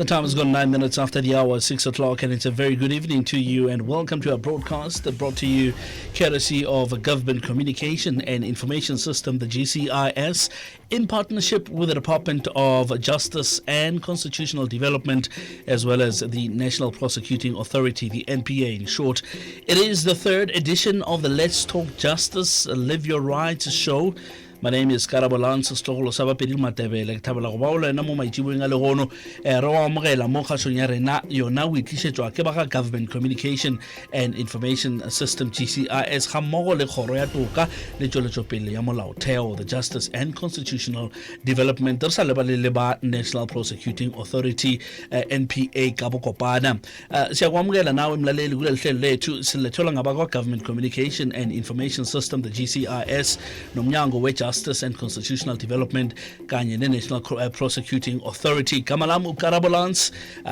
The time has gone 9 minutes after the hour, 6 o'clock, and it's a very good evening to you, and welcome to our broadcast brought to you courtesy of Government Communication and Information System, the GCIS, in partnership with the Department of Justice and Constitutional Development, as well as the National Prosecuting Authority, the NPA in short. It is the third edition of the Let's Talk Justice, Live Your Rights show. My name is Karabo Lance Stolo Sabapedi Matebele Tabala Waula na mo maitibong a legono re wa mogela mo khatsong ya rena yona o itlisetswa ke ba Government Communication and Information System GCIS ga mmogo le kgoro ya toka le tsweletsopele ya molaotheo, the Justice and Constitutional Development re sa lebale ba National Prosecuting Authority NPA ka bokopana siyakwamukela nawe mlaleli kule hlelo lethu silethola ngaba Government Communication and Information System, the GCIS, nomnyango we Justice and Constitutional Development kanye ne-National Prosecuting Authority. Gama lami uKarabo Lance,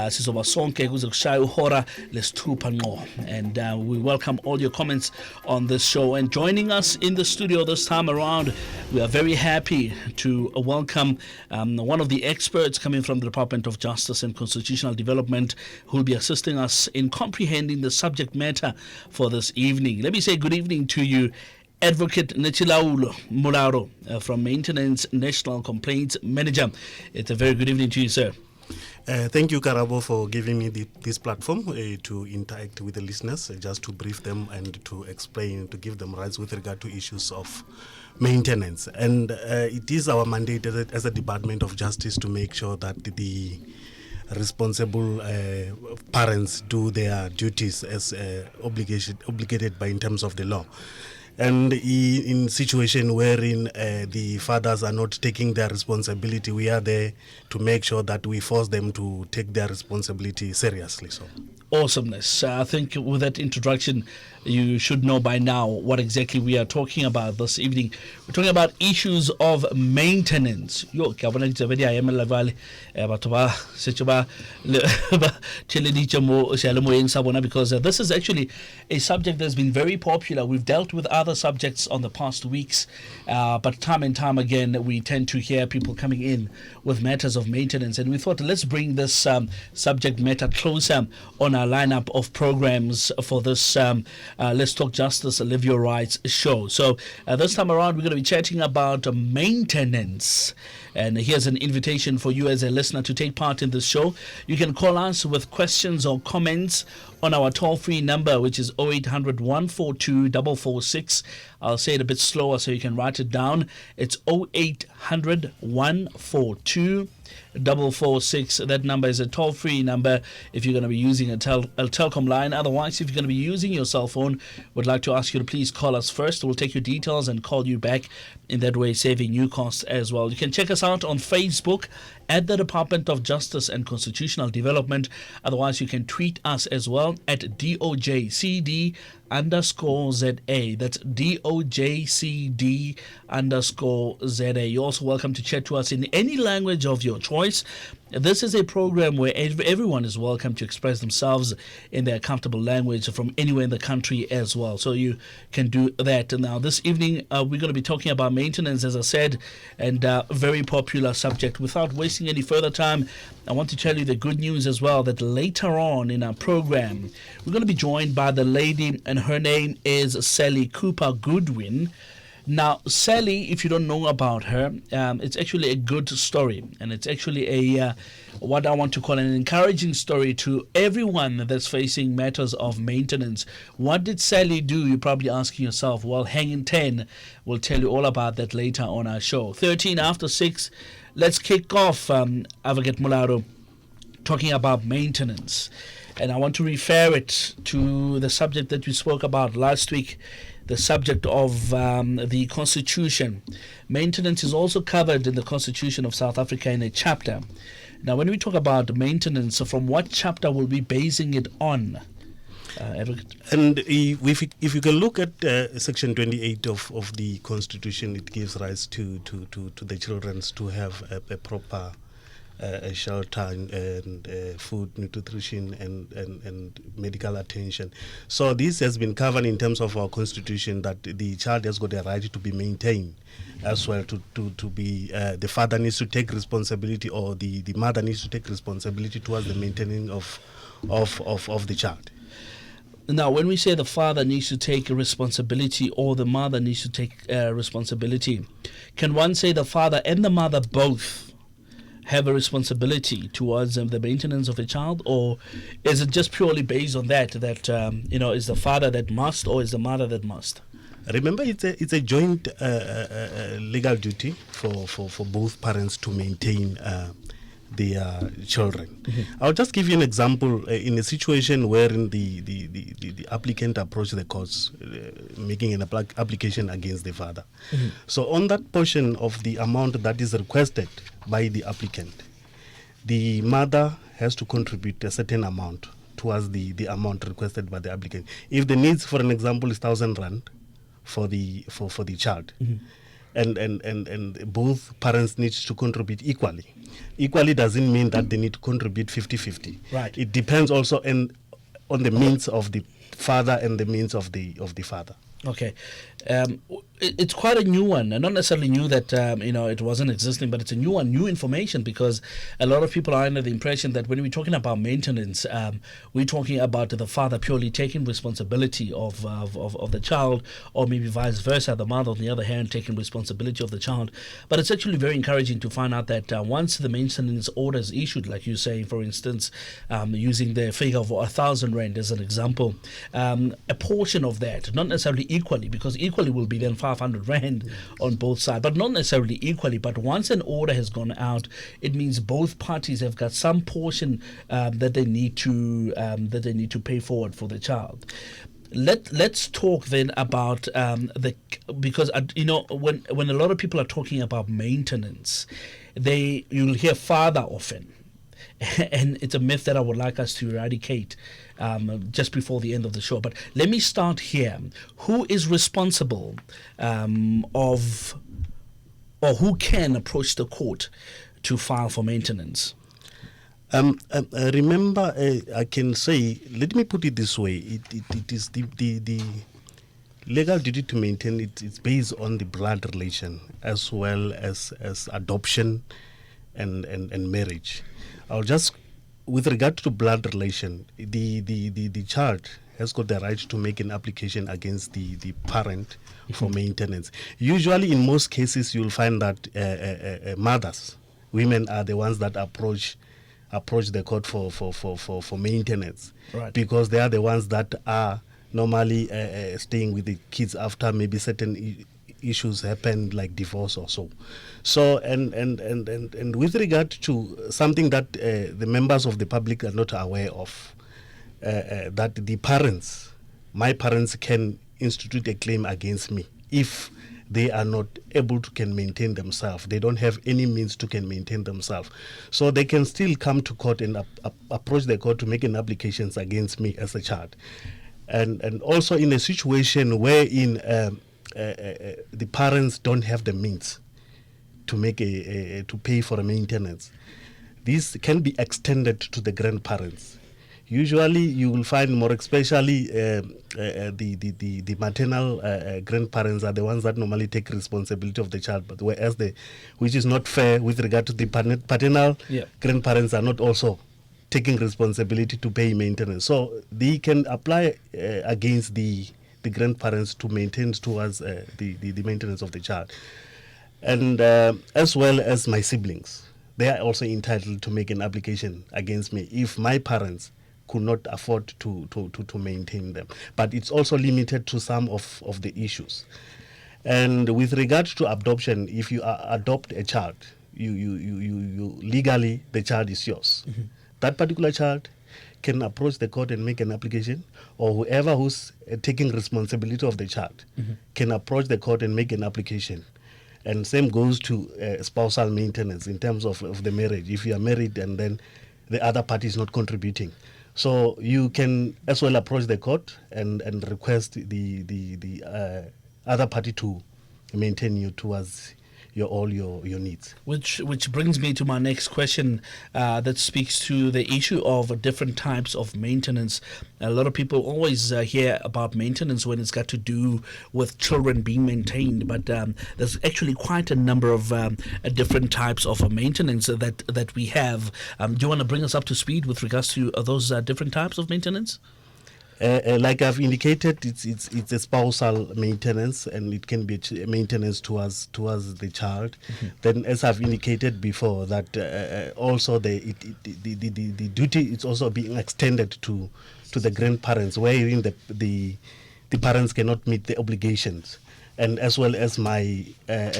sizoba sonke kuze kushaya uhora lesithupha ngqo. And we welcome all your comments on this show. And joining us in the studio this time around, we are very happy to welcome one of the experts coming from the Department of Justice and Constitutional Development who will be assisting us in comprehending the subject matter for this evening. Let me say good evening to you, Advocate Nechilaulo Mularo from Maintenance National Complaints Manager. It's a very good evening to you, sir. Thank you, Karabo, for giving me this platform to interact with the listeners, just to brief them and to explain, to give them rights with regard to issues of maintenance. And it is our mandate as a Department of Justice to make sure that the responsible parents do their duties as obligated by in terms of the law. And in situation wherein the fathers are not taking their responsibility, we are there to make sure that we force them to take their responsibility seriously. So, awesomeness. I think with that introduction, you should know by now what exactly we are talking about this evening. We're talking about issues of maintenance. Because this is actually a subject that's been very popular. We've dealt with other subjects on the past weeks, but time and time again, we tend to hear people coming in with matters of maintenance. And we thought, let's bring this subject matter closer on our lineup of programs for this Let's Talk Justice, Live Your Rights show. So this time around, we're going to be chatting about maintenance. And here's an invitation for you as a listener to take part in this show. You can call us with questions or comments on our toll-free number, which is 0800 142 446. I'll say it a bit slower so you can write it down. It's 0800 142 446. That number is a toll-free number if you're going to be using a telecom line. Otherwise, if you're going to be using your cell phone, we'd like to ask you to please call us first. We'll take your details and call you back, in that way saving you costs as well. You can check us out on Facebook at the Department of Justice and Constitutional Development. Otherwise, you can tweet us as well at DOJCD_ZA. That's DOJCD_ZA. You're also welcome to chat to us in any language of your choice. This is a program where everyone is welcome to express themselves in their comfortable language from anywhere in the country as well. So you can do that. And now this evening, we're going to be talking about maintenance, as I said, and a very popular subject. Without wasting any further time, I want to tell you the good news as well, that later on in our program, we're going to be joined by the lady, and her name is Sally Cooper Goodwin. Now, Sally, if you don't know about her, it's actually a good story, and it's actually a what I want to call an encouraging story to everyone that's facing matters of maintenance. What did Sally do? You're probably asking yourself. Well, hang in 10. We'll tell you all about that later on our show. 13 after 6. Let's kick off, Advocate Mularo, talking about maintenance. And I want to refer it to the subject that we spoke about last week, the subject of the Constitution. Maintenance is also covered in the Constitution of South Africa in a chapter. Now, when we talk about maintenance, from what chapter will we be basing it on? And if you can look at Section 28 of the Constitution, it gives rise to the children to have a proper shelter and food, nutrition, and medical attention. So this has been covered in terms of our constitution, that the child has got a right to be maintained as well, to be the father needs to take responsibility, or the mother needs to take responsibility towards the maintaining of the child. Now, when we say the father needs to take responsibility or the mother needs to take responsibility, can one say the father and the mother both have a responsibility towards the maintenance of a child, or is it just purely based on that is the father that must, or is the mother that must? Remember, it's a joint legal duty for both parents to maintain their children. Mm-hmm. I'll just give you an example. In a situation wherein the applicant approached the courts making an application against the father. Mm-hmm. So on that portion of the amount that is requested by the applicant, the mother has to contribute a certain amount towards the amount requested by the applicant. If the needs, for an example, is 1,000 rand for the child, Mm-hmm. and both parents need to contribute equally. Equally doesn't mean that they need to contribute 50-50. Right. It depends also on the means of the father and the means of the father. Okay. It's quite a new one, and not necessarily new that it wasn't existing, but it's a new one, new information, because a lot of people are under the impression that when we're talking about maintenance, we're talking about the father purely taking responsibility of the child, or maybe vice versa, the mother on the other hand taking responsibility of the child. But it's actually very encouraging to find out that once the maintenance order is issued, like you say, for instance, using the figure of 1,000 rand as an example, a portion of that, not necessarily equally, because equally will be then 500 rand on both sides, but not necessarily equally. But once an order has gone out, it means both parties have got some portion that they need to pay forward for the child. Let's talk then about because when a lot of people are talking about maintenance, you'll hear father often. And it's a myth that I would like us to eradicate just before the end of the show. But let me start here. Who is responsible or who can approach the court to file for maintenance? Remember, I can say, let me put it this way. It is the legal duty to maintain it. It's based on the blood relation as well as adoption and marriage. I'll just, with regard to blood relation, the child has got the right to make an application against the parent for maintenance. Usually, in most cases, you'll find that mothers, women, are the ones that approach the court for maintenance, right, because they are the ones that are normally staying with the kids after maybe certain issues happen, like divorce or so. So and with regard to something that the members of the public are not aware of, that my parents can institute a claim against me if they are not able to can maintain themselves. They don't have any means to can maintain themselves. So they can still come to court and approach the court to make an applications against me as a child. And also in a situation wherein the parents don't have the means to make to pay for a maintenance, this can be extended to the grandparents. Usually, you will find, more especially the maternal grandparents are the ones that normally take responsibility of the child, but whereas which is not fair with regard to the paternal grandparents are not also taking responsibility to pay maintenance. So they can apply against the grandparents to maintain towards the maintenance of the child. And as well as my siblings, they are also entitled to make an application against me if my parents could not afford to maintain them. But it's also limited to some of the issues. And with regard to adoption, if you adopt a child, you legally, the child is yours. Mm-hmm. That particular child can approach the court and make an application, or whoever who's taking responsibility of the child can approach the court and make an application. And same goes to spousal maintenance in terms of the marriage. If you are married and then the other party is not contributing, so you can as well approach the court and request the other party to maintain you towards your needs. Which brings me to my next question, that speaks to the issue of different types of maintenance. A lot of people always hear about maintenance when it's got to do with children being maintained, but there's actually quite a number of different types of maintenance that we have. Do you want to bring us up to speed with regards to those different types of maintenance? Like I've indicated, it's a spousal maintenance, and it can be maintenance towards the child. Mm-hmm. Then, as I've indicated before, that also the duty is also being extended to the grandparents, wherein the parents cannot meet the obligations, and as well as my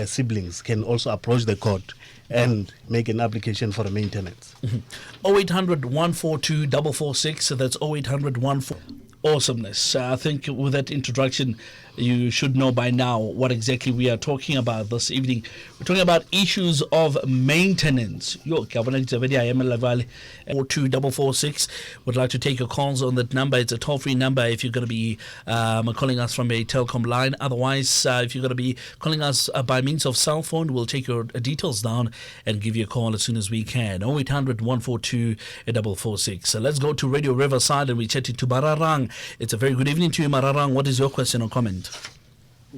siblings can also approach the court and make an application for a maintenance. Mm-hmm. 0800 142 446. So that's 0800 142. Awesomeness. I think with that introduction, you should know by now what exactly we are talking about this evening. We're talking about issues of maintenance. 42446. Would like to take your calls on that number. It's a toll-free number if you're going to be calling us from a telecom line. Otherwise, if you're going to be calling us by means of cell phone, we'll take your details down and give you a call as soon as we can. 0800 142 446. So let's go to Radio Riverside and we chat to Mararang. It's a very good evening to you, Mararang. What is your question or comment?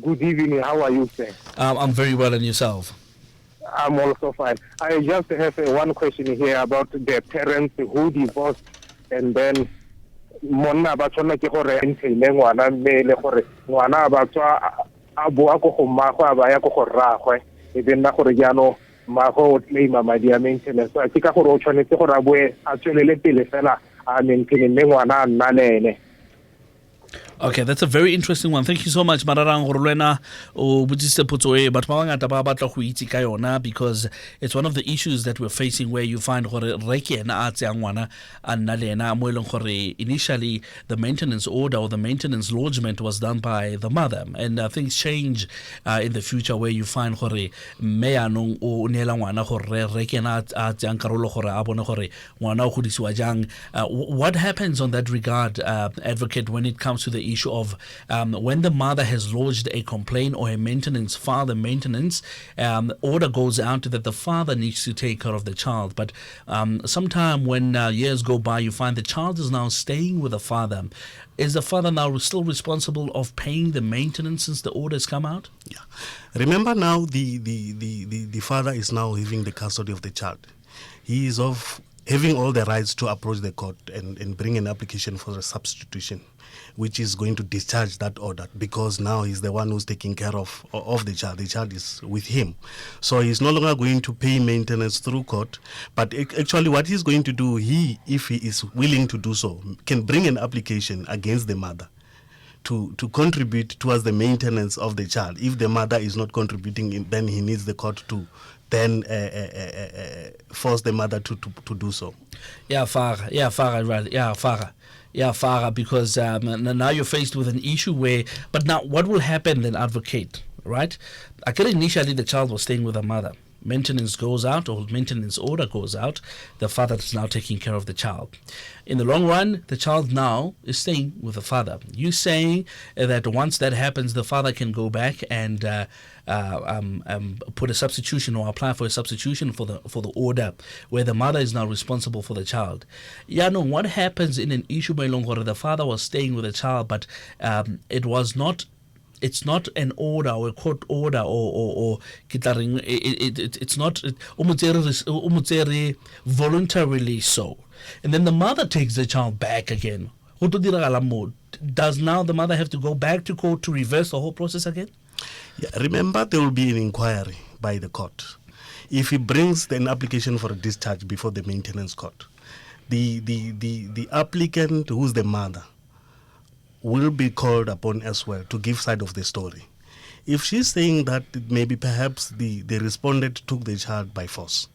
Good evening. How are you, sir? I'm very well, and yourself? I'm also fine. I just have one question here about the parents who divorced and then monna ba tsona ke gore ntshile ngwana mme le gore ngwana ba tswa a boa go go mmago a ba ya go go rragwe e be nna gore jaano mmago o claim madi a maintenance so ke ka gore o tshwanetse gore a boe a tswelele pele fela a maintain mme ngwana a nna le ene. Okay, that's a very interesting one. Thank you so much, Mararang Gorlena. Because it's one of the issues that we're facing where you find initially the maintenance order or the maintenance lodgement was done by the mother, and things change in the future where you find what happens on that regard, advocate, when it comes to the issue of when the mother has lodged a complaint or a maintenance order goes out that the father needs to take care of the child, but sometime when years go by, you find the child is now staying with the father. Is the father now still responsible of paying the maintenance since the order has come out? Yeah. Remember now, the father is now having the custody of the child. He is having all the rights to approach the court and bring an application for a substitution, which is going to discharge that order, because now he's the one who's taking care of the child. The child is with him. So he's no longer going to pay maintenance through court, but actually what he's going to do, if he is willing to do so, can bring an application against the mother to contribute towards the maintenance of the child. If the mother is not contributing, then he needs the court to then force the mother to do so. Farah, because now you're faced with an issue where, but now what will happen then, advocate, right? I get initially the child was staying with the mother. Maintenance goes out, or maintenance order goes out. The father is now taking care of the child. In the long run, the child now is staying with the father. You saying that once that happens, the father can go back and put a substitution or apply for a substitution for the order, where the mother is now responsible for the child. What happens in an issue where the father was staying with the child, but it's not an order or a court order or it's not voluntarily so, and then the mother takes the child back again. Does now the mother have to go back to court to reverse the whole process again? Yeah, remember, there will be an inquiry by the court. If he brings an application for a discharge before the maintenance court, the applicant, who's the mother, will be called upon as well to give side of the story. If she's saying that maybe perhaps the respondent took the child by force,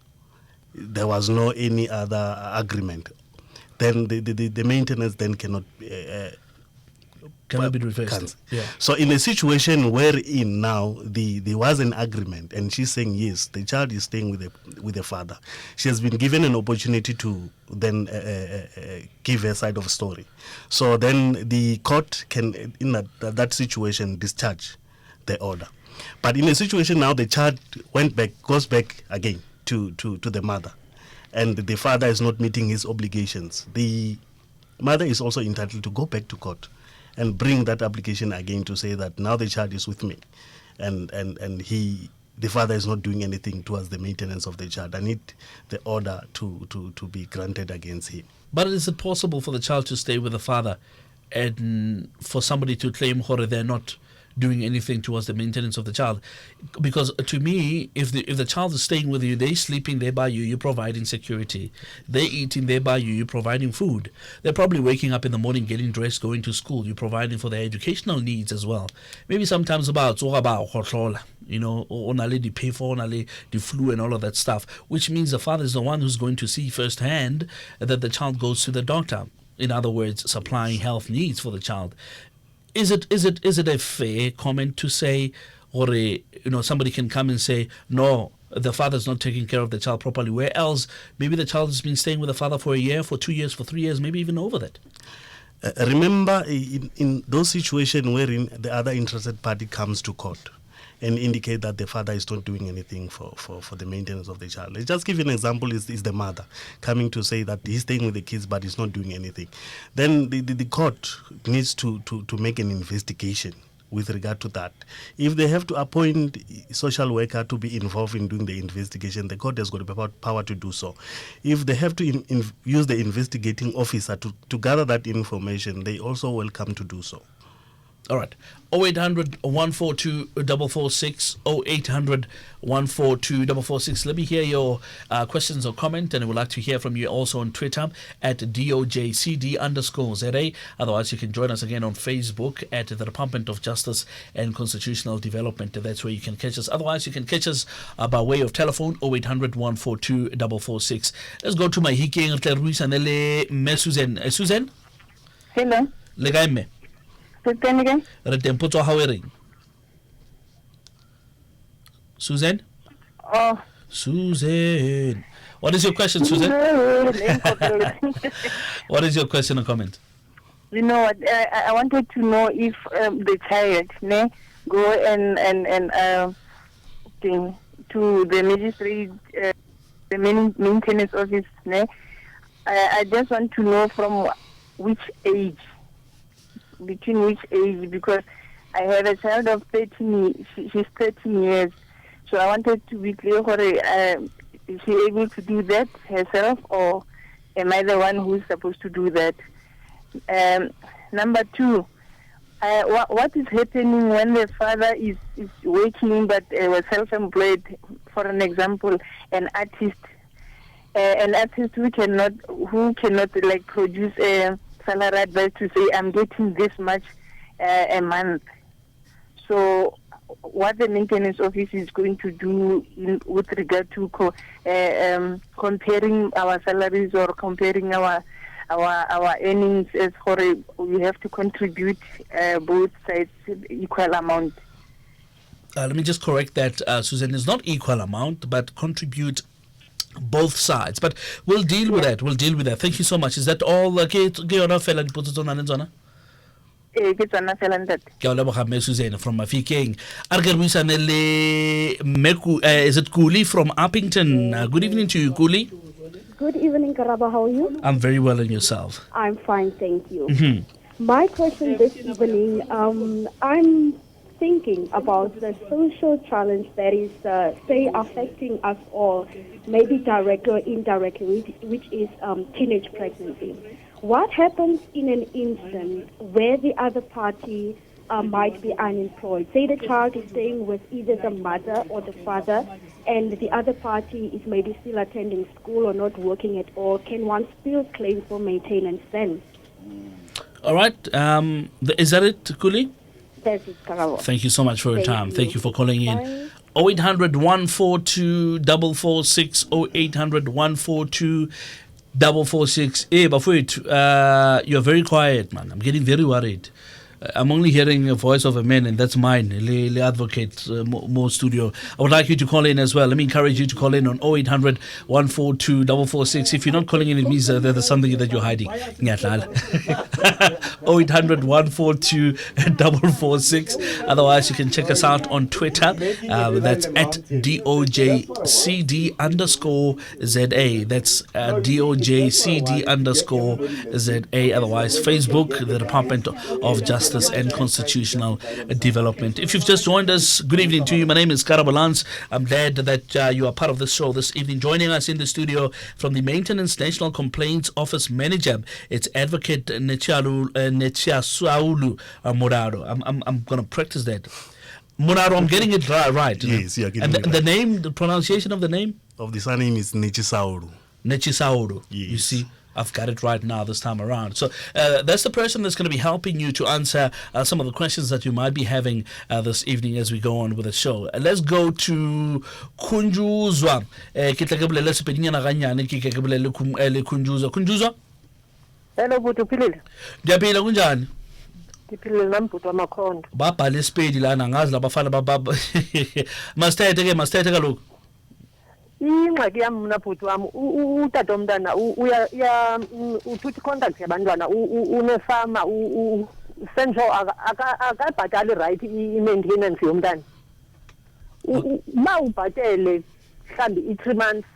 there was no any other agreement, then the maintenance then cannot be reversed. Yeah. So in a situation wherein now there was an agreement and she's saying yes, the child is staying with the father, she has been given an opportunity to then give her side of the story. So then the court can, in that situation, discharge the order. But in a situation now, the child goes back again to the mother, and the father is not meeting his obligations. The mother is also entitled to go back to court and bring that application again to say that now the child is with me, and the father is not doing anything towards the maintenance of the child. I need the order to be granted against him. But is it possible for the child to stay with the father and for somebody to claim they're not doing anything towards the maintenance of the child? Because to me, if the child is staying with you, they're sleeping there by you, you're providing security. They're eating there by you, you're providing food. They're probably waking up in the morning, getting dressed, going to school. You're providing for their educational needs as well. Maybe sometimes about only pay for only the flu and all of that stuff, which means the father is the one who's going to see firsthand that the child goes to the doctor. In other words, supplying health needs for the child. Is it a fair comment to say, or somebody can come and say, no, the father's not taking care of the child properly, where else maybe the child has been staying with the father for a year, for 2 years, for 3 years, maybe even over that? Remember, in those situations wherein the other interested party comes to court and indicate that the father is not doing anything for the maintenance of the child. Let's just give you an example, is the mother coming to say that he's staying with the kids but he's not doing anything. Then the court needs to make an investigation with regard to that. If they have to appoint a social worker to be involved in doing the investigation, the court has got the power to do so. If they have to use the investigating officer to gather that information, they also welcome to do so. All right. 0800 142 446 0800 142 446. Let me hear your questions or comment, and I would like to hear from you also on Twitter at DOJCD_ZA. Otherwise, you can join us again on Facebook at the Department of Justice and Constitutional Development. That's where you can catch us. Otherwise, you can catch us by way of telephone 0800 142 446. Let's go to my Hiking Susan. Susan? Hello. Legaime. Then again? Susan? Oh. Susan. What is your question, Susan? What is your question or comment? You know what? I wanted to know if the child go and to the magistrate, the maintenance office. I just want to know from which age. Between which age, because I have a child of 13, she's 13 years. So I wanted to be clear, is she able to do that herself, or am I the one who's supposed to do that? Number two, what is happening when the father is working but was self-employed? For an example, an artist who cannot like produce a salary advice to say I'm getting this much a month. So what the maintenance office is going to do with regard to comparing our salaries or comparing our earnings, as for we have to contribute both sides equal amount. Let me just correct that, Susan. It's not equal amount, but contribute both sides. But we'll deal with that. Thank you so much. Is that all? Okay, Susan from Mafikeng. Is it Kuli from Uppington? Good evening to you, Kuli. Good evening, Karaba. How are you? I'm very well, and yourself? I'm fine, thank you. Mm-hmm. My question this evening, I'm thinking about the social challenge that is, affecting us all, maybe directly or indirectly, which is teenage pregnancy. What happens in an instance where the other party might be unemployed? Say the child is staying with either the mother or the father, and the other party is maybe still attending school or not working at all. Can one still claim for maintenance then? All right. Is that it, Kuli? That's it, Karabo. Thank you so much for your time. Thank you for calling in. 0800 142 446 0800 142 446. Hey, Bafut, you're very quiet, man. I'm getting very worried. I'm only hearing a voice of a man, and that's mine, Le Advocate, Mo Studio. I would like you to call in as well. Let me encourage you to call in on 0800 142 446. If you're not calling in, it means there's something that you're hiding. 0800 142 446. Otherwise, you can check us out on Twitter. That's at DOJCD_ZA. That's DOJCD_ZA. Otherwise, Facebook, the Department of Justice and Constitutional Development. If you've just joined us, good evening to you. My name is Karabalans. I'm glad that you are part of this show this evening. Joining us in the studio from the Maintenance National Complaints Office Manager, it's Advocate Nechiasaulu Moraro. I'm going to practice that. Moraro, I'm getting it right. Yes, you're getting and it right. The name, the pronunciation of the name? Of the surname is Nechisaulu. Nechisaulu. Yes. You see? I've got it right now this time around. So that's the person that's going to be helping you to answer some of the questions that you might be having this evening as we go on with the show. Let's go to Kunjuzwa. Kunjuzwa? Hello, Butu Pilil. Ndiyaphila kunjani? Ndiphilile nami bhuti wamakhondo. Babhala isipedi lana ngazi labafana bababa. Masithethe kaloku. Ingxaki yam mna bhuti wami utata omntana uthutha icontact yabantwana unefama sentsho akabhatali right i-maintenance yomntana. Uba ubhatele mhlawumbi i-3 months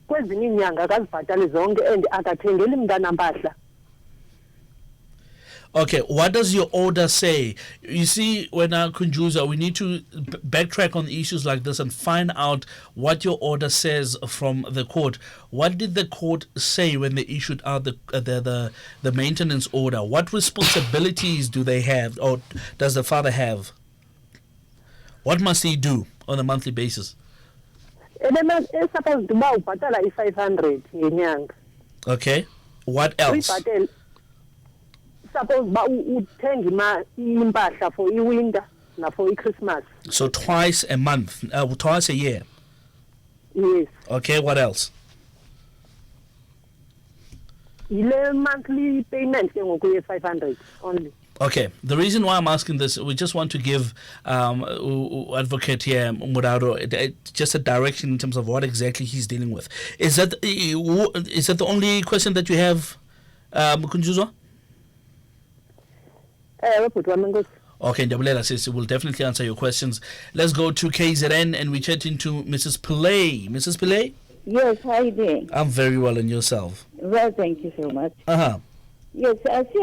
kwezinye iinyanga akazibhatali zonke and akathengeli mntana mpahla. Okay, what does your order say? You see, when Kunjuza, we need to backtrack on issues like this and find out what your order says from the court. What did the court say when they issued out the maintenance order? What responsibilities do they have, or does the father have? What must he do on a monthly basis? Supposed to buy 500 ngenyanga. Okay, what else? Suppose uthenga impahla for i-winter na for i-Christmas. So twice a month, twice a year. Yes. Okay, what else? Ile monthly payment ke ngoku ye-500 only. Okay, the reason why I'm asking this, we just want to give Advocate here, Murado, just a direction in terms of what exactly he's dealing with. Is that the only question that you have, Kunjuzwa? Okay, Ndabulela says we'll definitely answer your questions. Let's go to KZN and we chat into Mrs. Pillay. Mrs. Pillay? Yes, how are you doing? I'm very well, and yourself? Well, thank you so much. Uh-huh. Yes, I see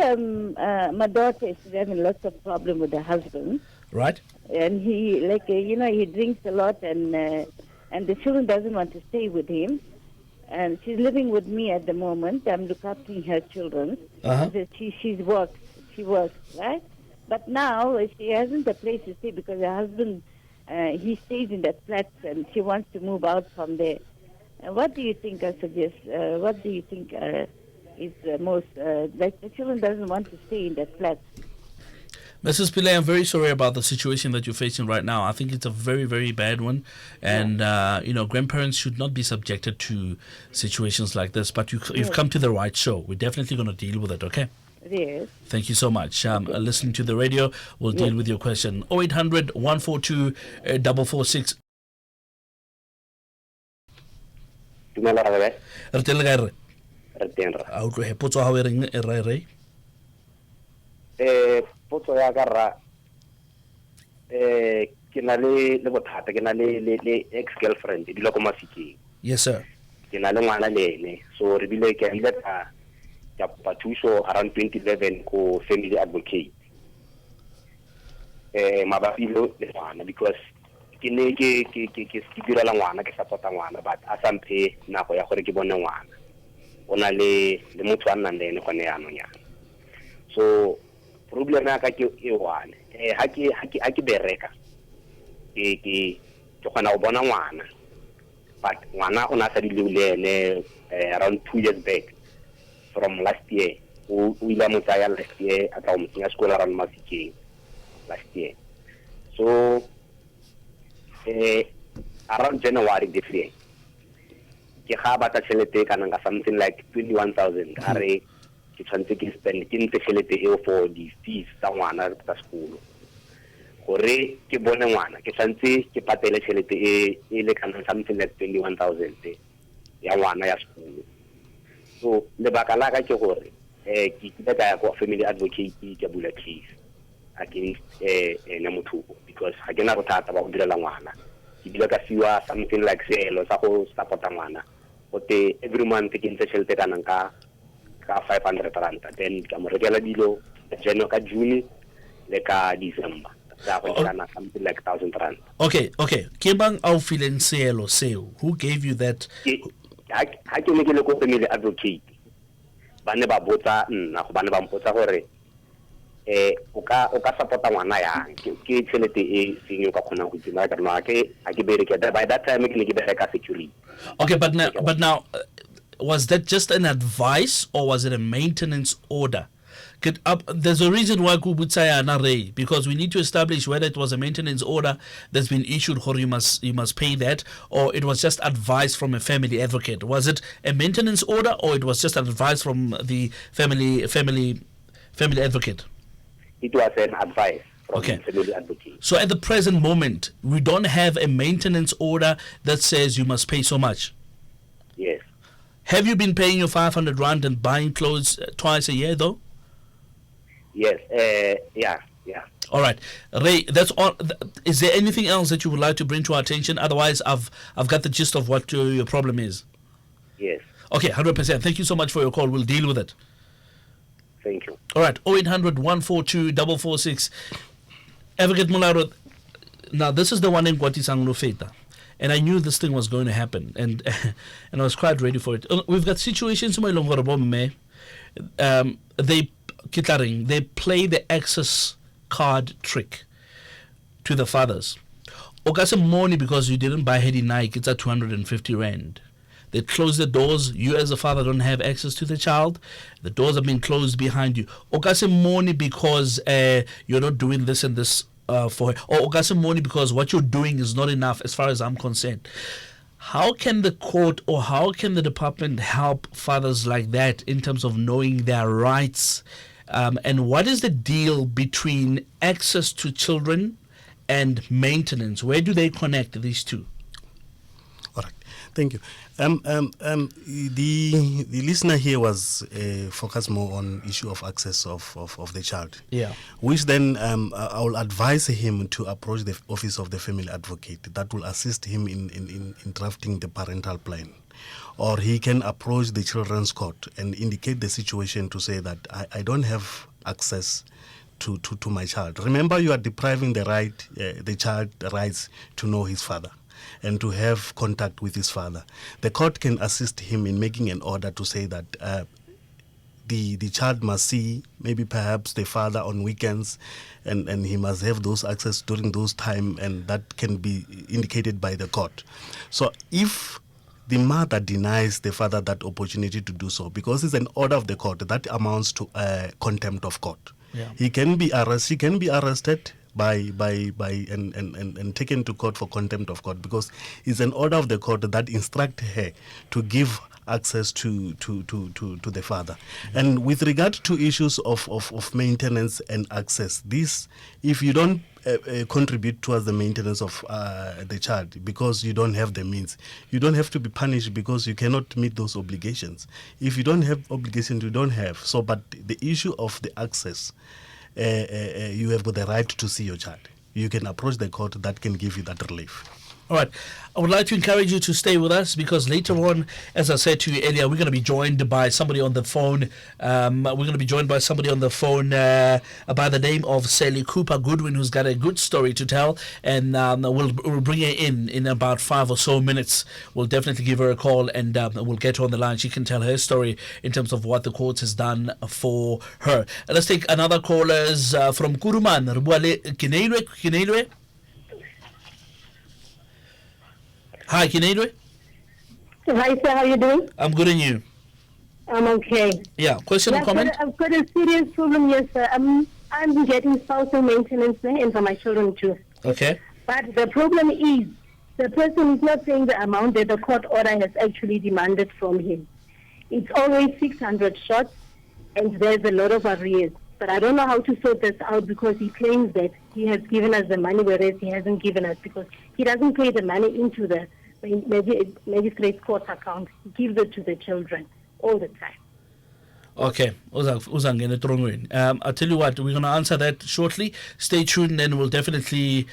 my daughter is having lots of problems with her husband. Right. And he, he drinks a lot and the children doesn't want to stay with him. And she's living with me at the moment. I'm looking after her children. Uh-huh. She works, right? But now she hasn't a place to stay because her husband, he stays in that flat and she wants to move out from there. What do you think I suggest? What do you think is the most, like the children doesn't want to stay in that flat? Mrs. Pillay, I'm very sorry about the situation that you're facing right now. I think it's a very, very bad one. And, grandparents should not be subjected to situations like this. But you've come to the right show. We're definitely going to deal with it, okay? Yes. Thank you so much. Listening to the radio, we'll deal with your question. 0800 142 446. Potso ya ka rra ke na le bothata ke na le ex girlfriend di lo ko Mafikeng. Yes sir. Ke na le ngwana le ene so re bile ke ile ka thuso around 2011 ko family advocate mabapi le ngwana because ke ne ke direla ngwana ke supporta ngwana but a sa mphe nako ya gore ke bone ngwana ona le motho a nnang le ene gone yana nya so problem ya ka ke e one ha ke bereka ke gona go bona ngwana but ngwana o na sa di le ene around 2 years back from last year we ile mo tsaya last year at mo tsaya school around Mafikeng last year so around January this year ke ga ba ta tšhelete kana something like 21,000 are ke tshwantse ke spend ke ntshe tšhelete eo for the fees tsa ngwana tsa sekolo gore ke bone ngwana ke tshwantse ke patele tšhelete e lekanang something like 21,000 ya ngwana ya sekolo. So lebaka la ka ke gore ke kitla ka ya go family advocate ke bula case against ene motho because ga ke na bothata ba go direla ngwana ke dira ka fiwa something like seelo sa go supporta ngwana gote every month ke ntshe tšhelete kanang ka 500 rand then ka mo rekela dilo ka June le ka December ka go kana something like 1,000 rand. Okay ke bang au fileng seelo seo? Who gave you that? Ha ke ne ke le ko family advocate ba ne ba botsa nna go ba ne ba mpotsa gore o ka supporta ngwana yang ke tšhelete e seng ka khona go tsena ka nna ke a ke bereke by that time ke ne ke bereka security. Okay, but now was that just an advice or was it a maintenance order? There's a reason why Kubutsaya Ray, because we need to establish whether it was a maintenance order that's been issued or you must pay that, or it was just advice from a family advocate. Was it a maintenance order or it was just advice from the family advocate? It was an advice from the family advocate. So at the present moment, we don't have a maintenance order that says you must pay so much. Yes. Have you been paying your 500 rand and buying clothes twice a year though? Yes. Yeah. All right, Ray. That's all. Is there anything else that you would like to bring to our attention? Otherwise, I've got the gist of what your problem is. Yes. Okay, 100%. Thank you so much for your call. We'll deal with it. Thank you. All right, 0800 142 446. Advocate Mularo. Now, this is the one in Guatisanglo Feta. And I knew this thing was going to happen. And I was quite ready for it. We've got situations where they play the access card trick to the fathers. Okase money because you didn't buy Hedi Nike, it's at 250 rand. They close the doors. You as a father don't have access to the child. The doors have been closed behind you. Okase money because you're not doing this and this for her. Or okase money because what you're doing is not enough as far as I'm concerned. How can the court or how can the department help fathers like that in terms of knowing their rights? And what is the deal between access to children and maintenance? Where do they connect these two? All right, thank you. The listener here was focused more on issue of access of the child. Yeah. Which then I will advise him to approach the office of the family advocate that will assist him in drafting the parental plan. Or he can approach the children's court and indicate the situation to say that I don't have access to my child. Remember, you are depriving the child rights to know his father and to have contact with his father. The court can assist him in making an order to say that the child must see maybe perhaps the father on weekends and he must have those access during those time, and that can be indicated by the court. So if the mother denies the father that opportunity to do so, because it's an order of the court, that amounts to contempt of court. Yeah. She can be arrested and taken to court for contempt of court, because it's an order of the court that instructs her to give access to the father. And with regard to issues of maintenance and access, this, if you don't contribute towards the maintenance of the child because you don't have the means, you don't have to be punished because you cannot meet those obligations. If you don't have obligations, you don't have. So, but the issue of the access, you have got the right to see your child. You can approach the court that can give you that relief. All right. I would like to encourage you to stay with us because later on, as I said to you earlier, we're going to be joined by somebody on the phone. We're going to be joined by somebody on the phone by the name of Sally Cooper Goodwin, who's got a good story to tell. And we'll bring her in about 5 or so minutes. We'll definitely give her a call and we'll get her on the line. She can tell her story in terms of what the court has done for her. And let's take another callers from Kuruman. Kineilwe. Hi, Kineilwe. Hi, sir. How are you doing? I'm good, and you? I'm okay. Yeah. Question or comment? I've got a serious problem, yes, sir. I'm getting spousal maintenance and for my children too. Okay. But the problem is the person is not paying the amount that the court order has actually demanded from him. It's always 600 shots, and there's a lot of arrears. But I don't know how to sort this out because he claims that he has given us the money, whereas he hasn't given us because he doesn't pay the money into the magistrate's court account. He gives it to the children all the time. Okay, I'll tell you what, we're going to answer that shortly. Stay tuned and we'll definitely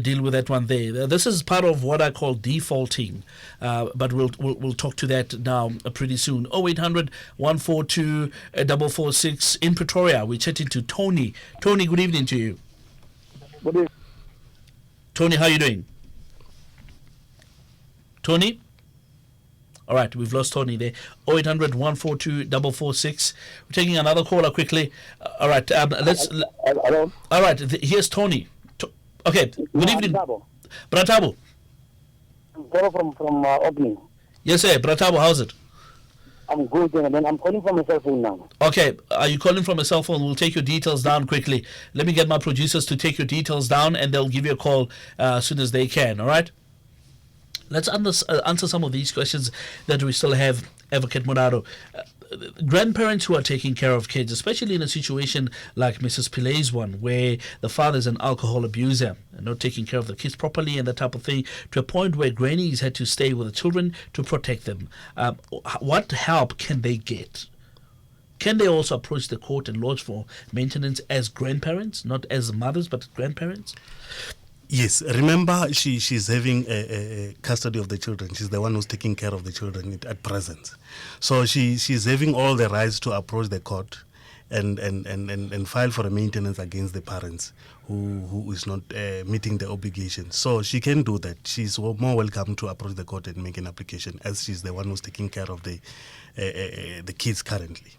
deal with that one there. This is part of what I call defaulting, but we'll talk to that now pretty soon. 0800 142 446 in Pretoria. We're chatting to Tony. Tony, good evening to you. Good evening. Tony, how are you doing? Tony? All right, we've lost Tony there. 0800 142 446. We're taking another caller quickly. All right, let's. Hello. All right, here's Tony. Okay, good evening. Bratabo. From opening. Yes, sir. Bratabo, how's it? I'm good, and then I'm calling from a cell phone now. Okay, are you calling from a cell phone? We'll take your details down quickly. Let me get my producers to take your details down, and they'll give you a call as soon as they can. All right. Let's answer some of these questions that we still have, Advocate Morado. Grandparents who are taking care of kids, especially in a situation like Mrs. Pilay's one, where the father's an alcohol abuser and not taking care of the kids properly and that type of thing, to a point where grannies had to stay with the children to protect them. What help can they get? Can they also approach the court and lodge for maintenance as grandparents, not as mothers, but grandparents? Yes, remember she's having a custody of the children. She's the one who's taking care of the children at present. So she's having all the rights to approach the court and file for a maintenance against the parents who is not meeting the obligation. So she can do that. She's more welcome to approach the court and make an application, as she's the one who's taking care of the kids currently.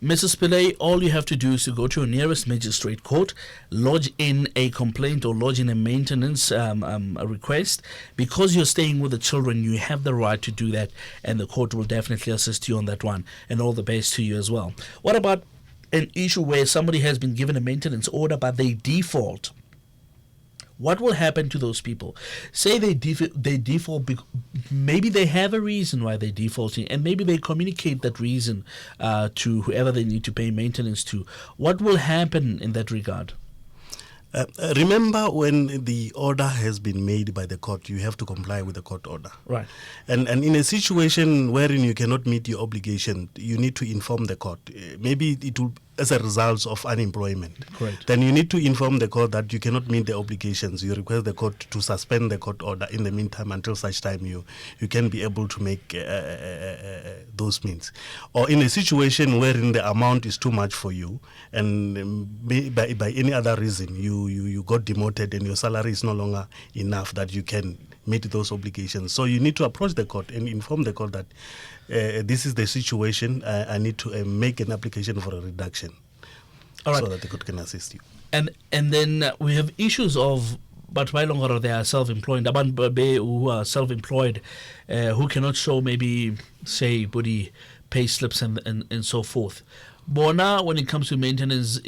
Mrs. Pillay, all you have to do is to go to your nearest magistrate court, lodge in a complaint or lodge in a maintenance a request. Because you're staying with the children, you have the right to do that, and the court will definitely assist you on that one, and all the best to you as well. What about an issue where somebody has been given a maintenance order but they default? What will happen to those people? Say they default, maybe they have a reason why they're defaulting, and maybe they communicate that reason to whoever they need to pay maintenance to. What will happen in that regard? Remember, when the order has been made by the court, you have to comply with the court order. Right. And in a situation wherein you cannot meet your obligation, you need to inform the court. Maybe it will, as a result of unemployment. Correct. Then you need to inform the court that you cannot meet the obligations. You request the court to suspend the court order in the meantime until such time you can be able to make those means. Or in a situation wherein the amount is too much for you, and by any other reason you got demoted and your salary is no longer enough that you can meet those obligations. So you need to approach the court and inform the court that this is the situation. I need to make an application for a reduction, all right, so that the court can assist you. And then we have issues of, but why longer they are self-employed, who are self-employed, who cannot show maybe, say, body pay slips and so forth. Bona, when it comes to maintenance,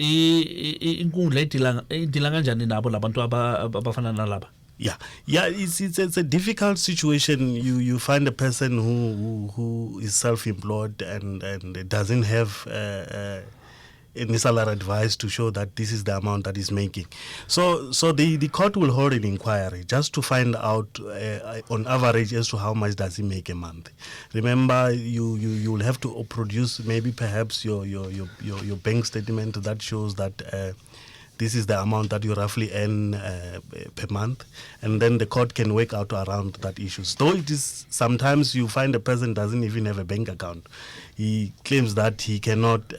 Yeah, it's a difficult situation. You find a person who is self-employed and doesn't have any salary advice to show that this is the amount that is making. So the court will hold an inquiry just to find out on average as to how much does he make a month. Remember, you will have to produce maybe perhaps your bank statement that shows that this is the amount that you roughly earn per month, and then the court can work out around that issues. Though it is sometimes you find a person doesn't even have a bank account. He claims that he cannot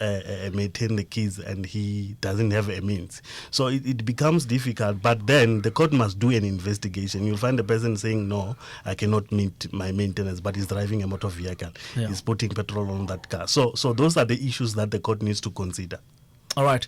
maintain the kids and he doesn't have a means. So it becomes difficult, but then the court must do an investigation. You'll find the person saying, no, I cannot meet my maintenance, but he's driving a motor vehicle. Yeah. He's putting petrol on that car. So those are the issues that the court needs to consider. All right.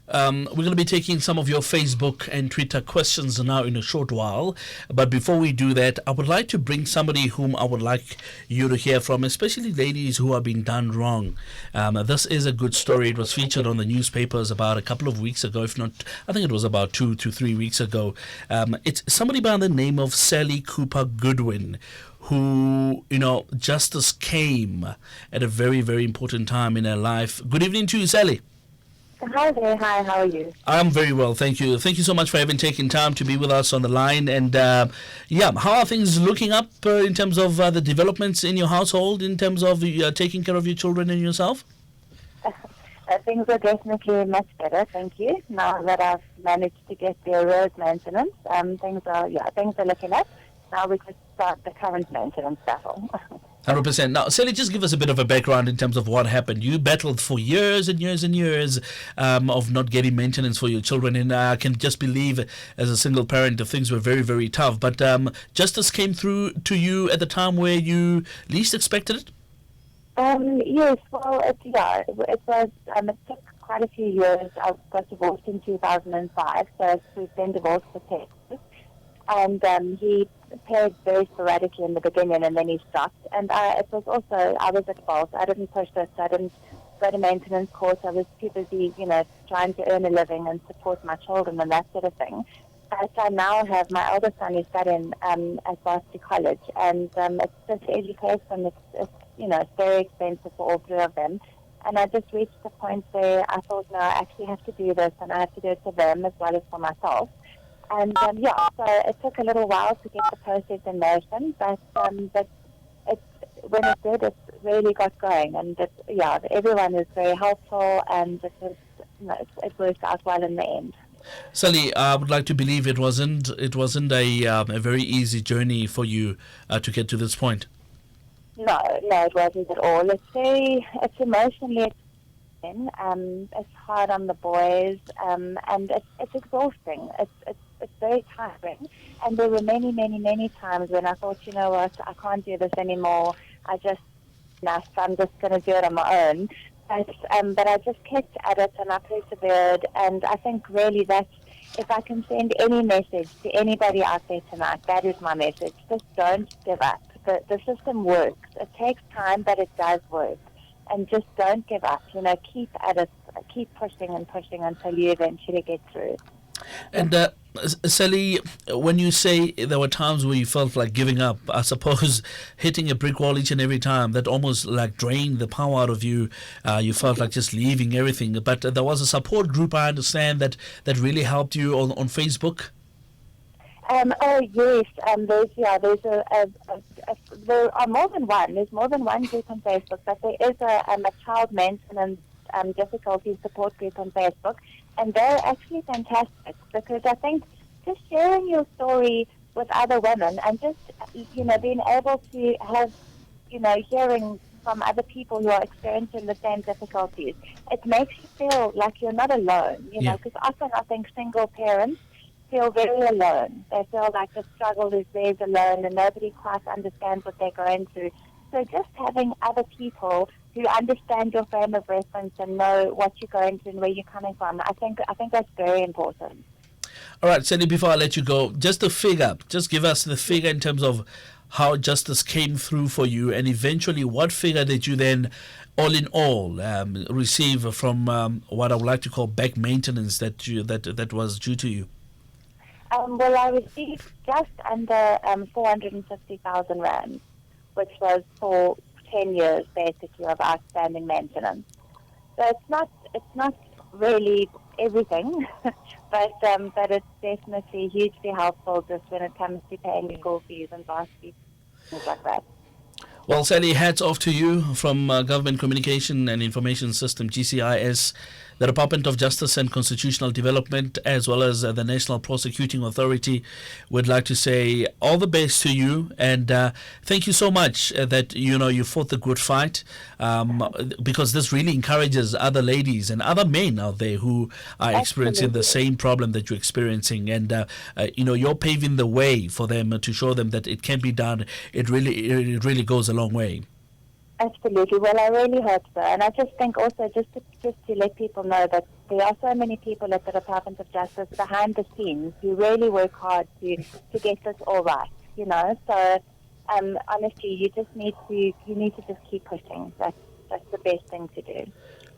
We're going to be taking some of your Facebook and Twitter questions now in a short while. But before we do that, I would like to bring somebody whom I would like you to hear from, especially ladies who are being done wrong. This is a good story. It was featured on the newspapers about a couple of weeks ago, if not, I think it was about 2 to 3 weeks ago. It's somebody by the name of Sally Cooper Goodwin, who, justice came at a very, very important time in her life. Good evening to you, Sally. Hi there. Hi, how are you? I'm very well, thank you. Thank you so much for having taken time to be with us on the line. And how are things looking up in terms of the developments in your household, in terms of taking care of your children and yourself? Things are definitely much better, thank you. Now that I've managed to get the road maintenance, things are looking up. Now we can start the current maintenance battle. 100%. Now, Sally, just give us a bit of a background in terms of what happened. You battled for years and years and years of not getting maintenance for your children, and I can just believe, as a single parent, that things were very, very tough. But justice came through to you at the time where you least expected it? Yes, well, it was. It took quite a few years. I got divorced in 2005, so we've been divorced for 10 years. And he paid very sporadically in the beginning, and then he stopped. And I was at fault. I didn't push this. I didn't go to maintenance course. I was too busy, trying to earn a living and support my children and that sort of thing. But I now have my eldest son is studying at Varsity College, and it's just education. It's very expensive for all three of them. And I just reached the point where I thought, no, I actually have to do this, and I have to do it for them as well as for myself. And so it took a little while to get the process in motion, but when it did, it really got going. And everyone is very helpful, and it worked out well in the end. Sally, I would like to believe it wasn't a very easy journey for you to get to this point. No, it wasn't at all. It's emotionally. It's hard on the boys, and it's exhausting. It's very tiring. And there were many, many, many times when I thought, you know what, I can't do this anymore. I'm just going to do it on my own. But I just kept at it, and I persevered. And I think really that if I can send any message to anybody out there tonight, that is my message. Just don't give up. The system works. It takes time, but it does work. And just don't give up. Keep at it. Keep pushing and pushing until you eventually get through. And Sally, when you say there were times where you felt like giving up, I suppose hitting a brick wall each and every time, that almost like drained the power out of you. You felt like just leaving everything. But there was a support group, I understand, that really helped you on Facebook. Yes. There are more than one. There's more than one group on Facebook, but there is a child maintenance difficulty support group on Facebook, and they're actually fantastic because I think just sharing your story with other women and just being able to have hearing from other people who are experiencing the same difficulties, it makes you feel like you're not alone. Because often I think single parents feel very alone. They feel like the struggle is theirs alone and nobody quite understands what they're going through. So just having other people who understand your frame of reference and know what you're going through and where you're coming from, I think that's very important. All right, Sally, before I let you go, just the figure. Just give us the figure in terms of how justice came through for you, and eventually what figure did you then, all in all, receive from what I would like to call back maintenance that was due to you? Well, I received just under 450,000 rand, which was for 10 years basically of outstanding maintenance. So it's not really everything, but it's definitely hugely helpful just when it comes to paying school fees and varsity, things like that. Well, Sally, hats off to you from Government Communication and Information System, GCIS, the Department of Justice and Constitutional Development, as well as the National Prosecuting Authority. Would like to say all the best to you, and thank you so much that you fought the good fight, because this really encourages other ladies and other men out there who are experiencing the same problem that you're experiencing, and you're paving the way for them to show them that it can be done. It really goes a long way. Absolutely. Well, I really hope so. And I just think also just to let people know that there are so many people at the Department of Justice behind the scenes who really work hard to get this all right, you know. So honestly, you need to just keep pushing. That's the best thing to do.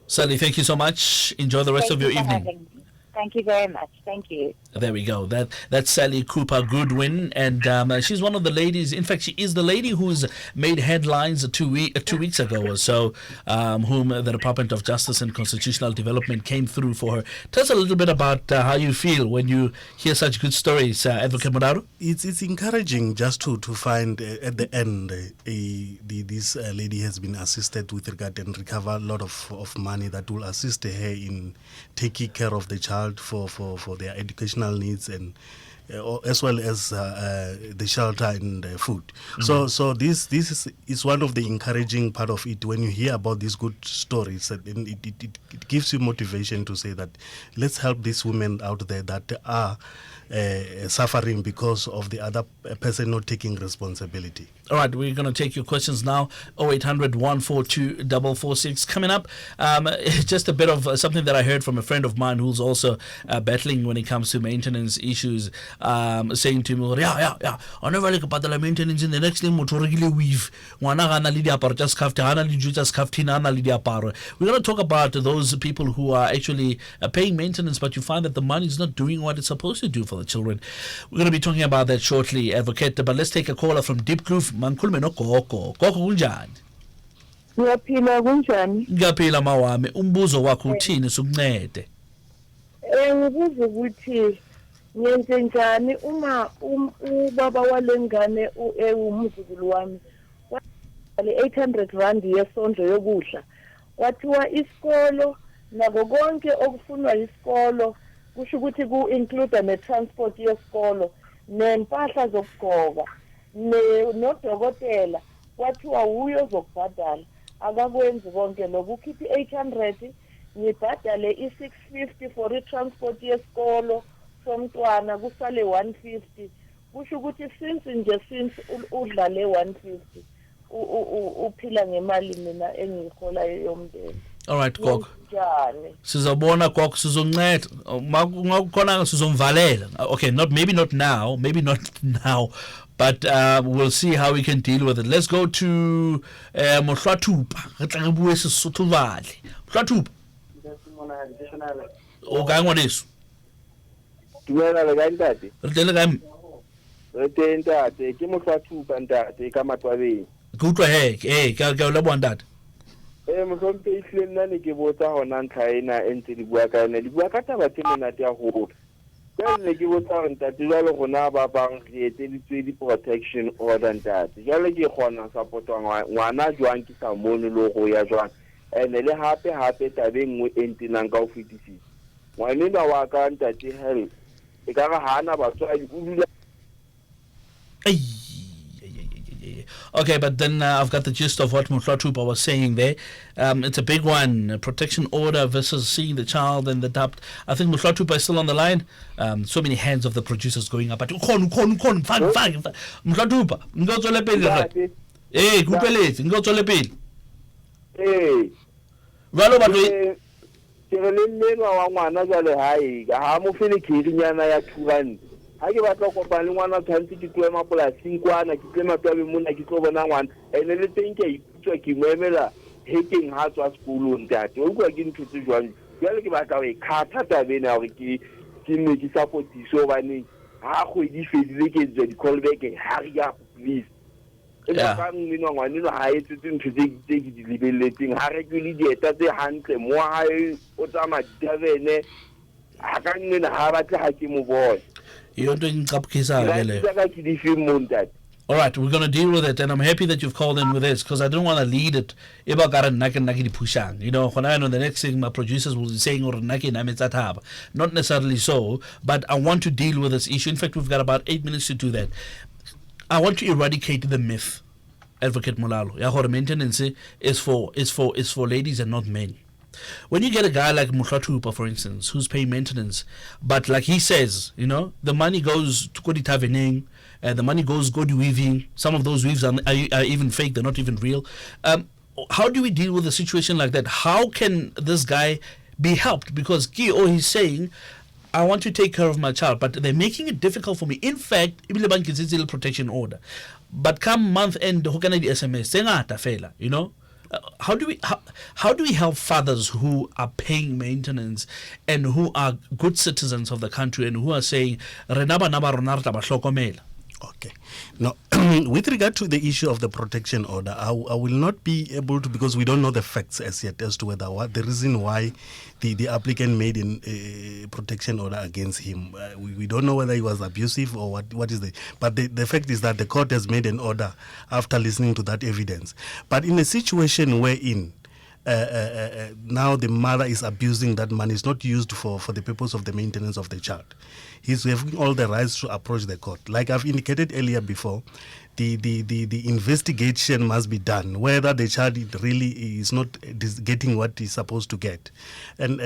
Sally, thank you so much. Enjoy the rest of your evening. Thank you very much. Thank you. There we go. That's Sally Cooper Goodwin, and she's one of the ladies. In fact, she is the lady who's made headlines 2 weeks ago or so, whom the Department of Justice and Constitutional Development came through for her. Tell us a little bit about how you feel when you hear such good stories, Advocate Modaru. It's encouraging just to find at the end this lady has been assisted with regard and recover a lot of money that will assist her in taking care of the child for their educational needs and as well as the shelter and food. Mm-hmm. So this is one of the encouraging part of it. When you hear about these good stories, it gives you motivation to say that let's help these women out there that are suffering because of the other person not taking responsibility. All right, we're going to take your questions now. 0800 142 446. Coming up, just a bit of something that I heard from a friend of mine who's also battling when it comes to maintenance issues, saying to me, yeah, I never like about the maintenance in the next thing, weave. We're going to talk about those people who are actually paying maintenance, but you find that the money is not doing what it's supposed to do for the children. We're going to be talking about that shortly, Advocate, but let's take a caller from Deep Kloof. Mankhulume nogogo. Gogo kunjani? Ngiyaphila kunjani? Ngiyaphila mawami. Umbuzo wakho uthini sukuncede? Ngibuza ukuthi ngenze njani uma ubaba walengane umzukulu wami wale 800 rand yesondlo yokudla. Wathiwa isikolo nako konke okufunwa isikolo kusho ukuthi ku include ne transport yesikolo nempahla zokugqoka. Nodokotela wathiwa uyo zokubhadala akakwenzi konke lokho ukhiphi 800 ngibhadale i650 for i-transport yesikolo somntwana kusale 150 kusho ukuthi since udlale 150 uphila ngemali mina engiyihola yomndeni. All right, Gogo. Sizobona Gogo, sizonceda. Makukhona sizomvalela. Okay, maybe not now, but we'll see how we can deal with it. Let's go to Mohlwathupa. Mohlwathupa. O ka ngwaneso. Dumela le kae ntate? Re tele kae? Re teng ntate, ke Mohlwathupa ntate ka Matwabeng. Ke utlwa ka o leboha ntate. Mohlompe ehlile nna ne ke botsa hona ntlha ena e ntse di bua ka yona. Di bua ka taba tse monate haholo. Ne ke botsa hore ntate jwale rona ba bang re etseditswe di-protection order ntate. Jwale ke kgona support-wa ngwana jwang ke sa mone le go ya jwang. Ene le hape tabeng nngwe e ntenang ka ho fetisisa. Ngwanena wa ka ntate hell e ka ga hana batswadi o dula. Okay, but then I've got the gist of what Mohlwathupa was saying there. It's a big one, a protection order versus seeing the child and the adopt. I think Mohlwathupa is still on the line. So many hands of the producers going up. But Mohlwathupa, ngotswele pele. Kupeletse, ngotswele pele. Jwalo batho ke re le mmenwa wa ngwana jwale hae ha mo fele khirinyana ya 200 ha ke batla go kopana le ngwana tshwantse ke tloe mapolasing kwana ke tle matwabe mona ke tlo bona ngwana ene le teng ke ikutswa ke moemela hekeng ha tswa sekolong ntate o kwa ke ntutse jwang jwale ke batla go ikhatha tabena hore ke ne ke supportiso bane ha go di fedile ke tswa di callback ha ri ya please ka mmino ngwaneno ha e tsetse ntho tse ke di lebelletseng ha re ke le dieta tse hantle mo ha o tsama ditavene ha ka nne ha batle ha ke mo bona yonto ngicaphukisa ke le ke di film montat. All right, we're going to deal with it, and I'm happy that you've called in with this because I don't want to lead it. You know, when I know the next thing my producers will be saying, not necessarily so, but I want to deal with this issue. In fact, we've got about 8 minutes to do that. I want to eradicate the myth, Advocate Molalo. Maintenance is for ladies and not men. When you get a guy like Mohlwathupa, for instance, who's paying maintenance, but like he says, the money goes to Kodi Tavening, the money goes weaving. Some of those weaves are even fake; they're not even real. how do we deal with a situation like that? How can this guy be helped? Because he's saying, I want to take care of my child, but they're making it difficult for me. In fact, it's a protection order. But come month end, who can I do SMS? You know? How do we help fathers who are paying maintenance and who are good citizens of the country and who are saying, Okay. Now, with regard to the issue of the protection order, I will not be able to, because we don't know the facts as yet as to whether the reason why the applicant made a protection order against him. We don't know whether he was abusive or what is the. But the fact is that the court has made an order after listening to that evidence. But in a situation wherein now the mother is abusing that money, is not used for the purpose of the maintenance of the child. He's having all the rights to approach the court. Like I've indicated earlier before, the investigation must be done, whether the child really is not getting what he's supposed to get. And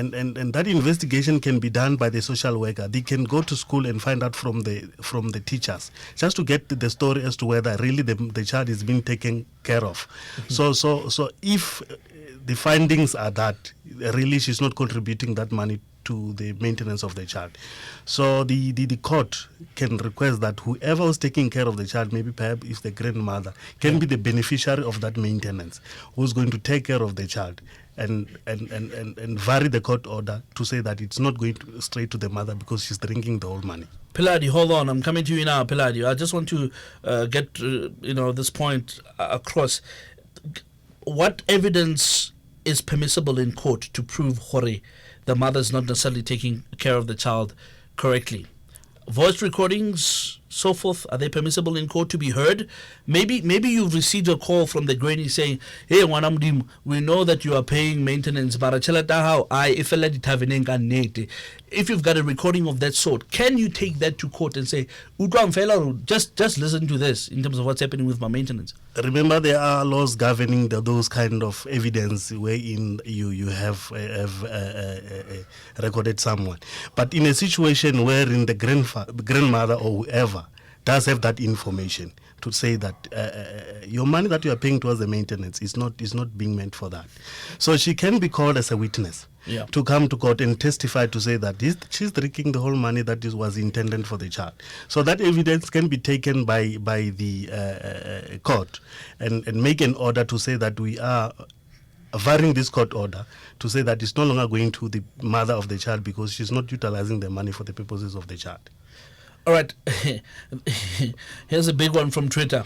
that investigation can be done by the social worker. They can go to school and find out from the teachers, just to get the story as to whether really the child is being taken care of. Mm-hmm. So if the findings are that really she's not contributing that money to the maintenance of the child, so the court can request that whoever was taking care of the child, maybe perhaps if the grandmother, can be the beneficiary of that maintenance, who's going to take care of the child, and vary the court order to say that it's not going straight to the mother because she's drinking the whole money. Piladi, hold on. I'm coming to you now, Piladi. I just want to get this point across. What evidence is permissible in court to prove the mother's not necessarily taking care of the child correctly? Voice recordings, so forth, are they permissible in court to be heard? Maybe you've received a call from the granny saying, hey, Wanamdim, we know that you are paying maintenance, but if you've got a recording of that sort, can you take that to court and say, just listen to this in terms of what's happening with my maintenance? Remember, there are laws governing those kind of evidence wherein you have recorded someone. But in a situation wherein the grandmother or whoever does have that information to say that your money that you are paying towards the maintenance is not being meant for that, so she can be called as a witness to come to court and testify to say that she's drinking the whole money that was intended for the child. So that evidence can be taken by the court and make an order to say that we are varying this court order to say that it's no longer going to the mother of the child because she's not utilizing the money for the purposes of the child. All right. Here's a big one from Twitter.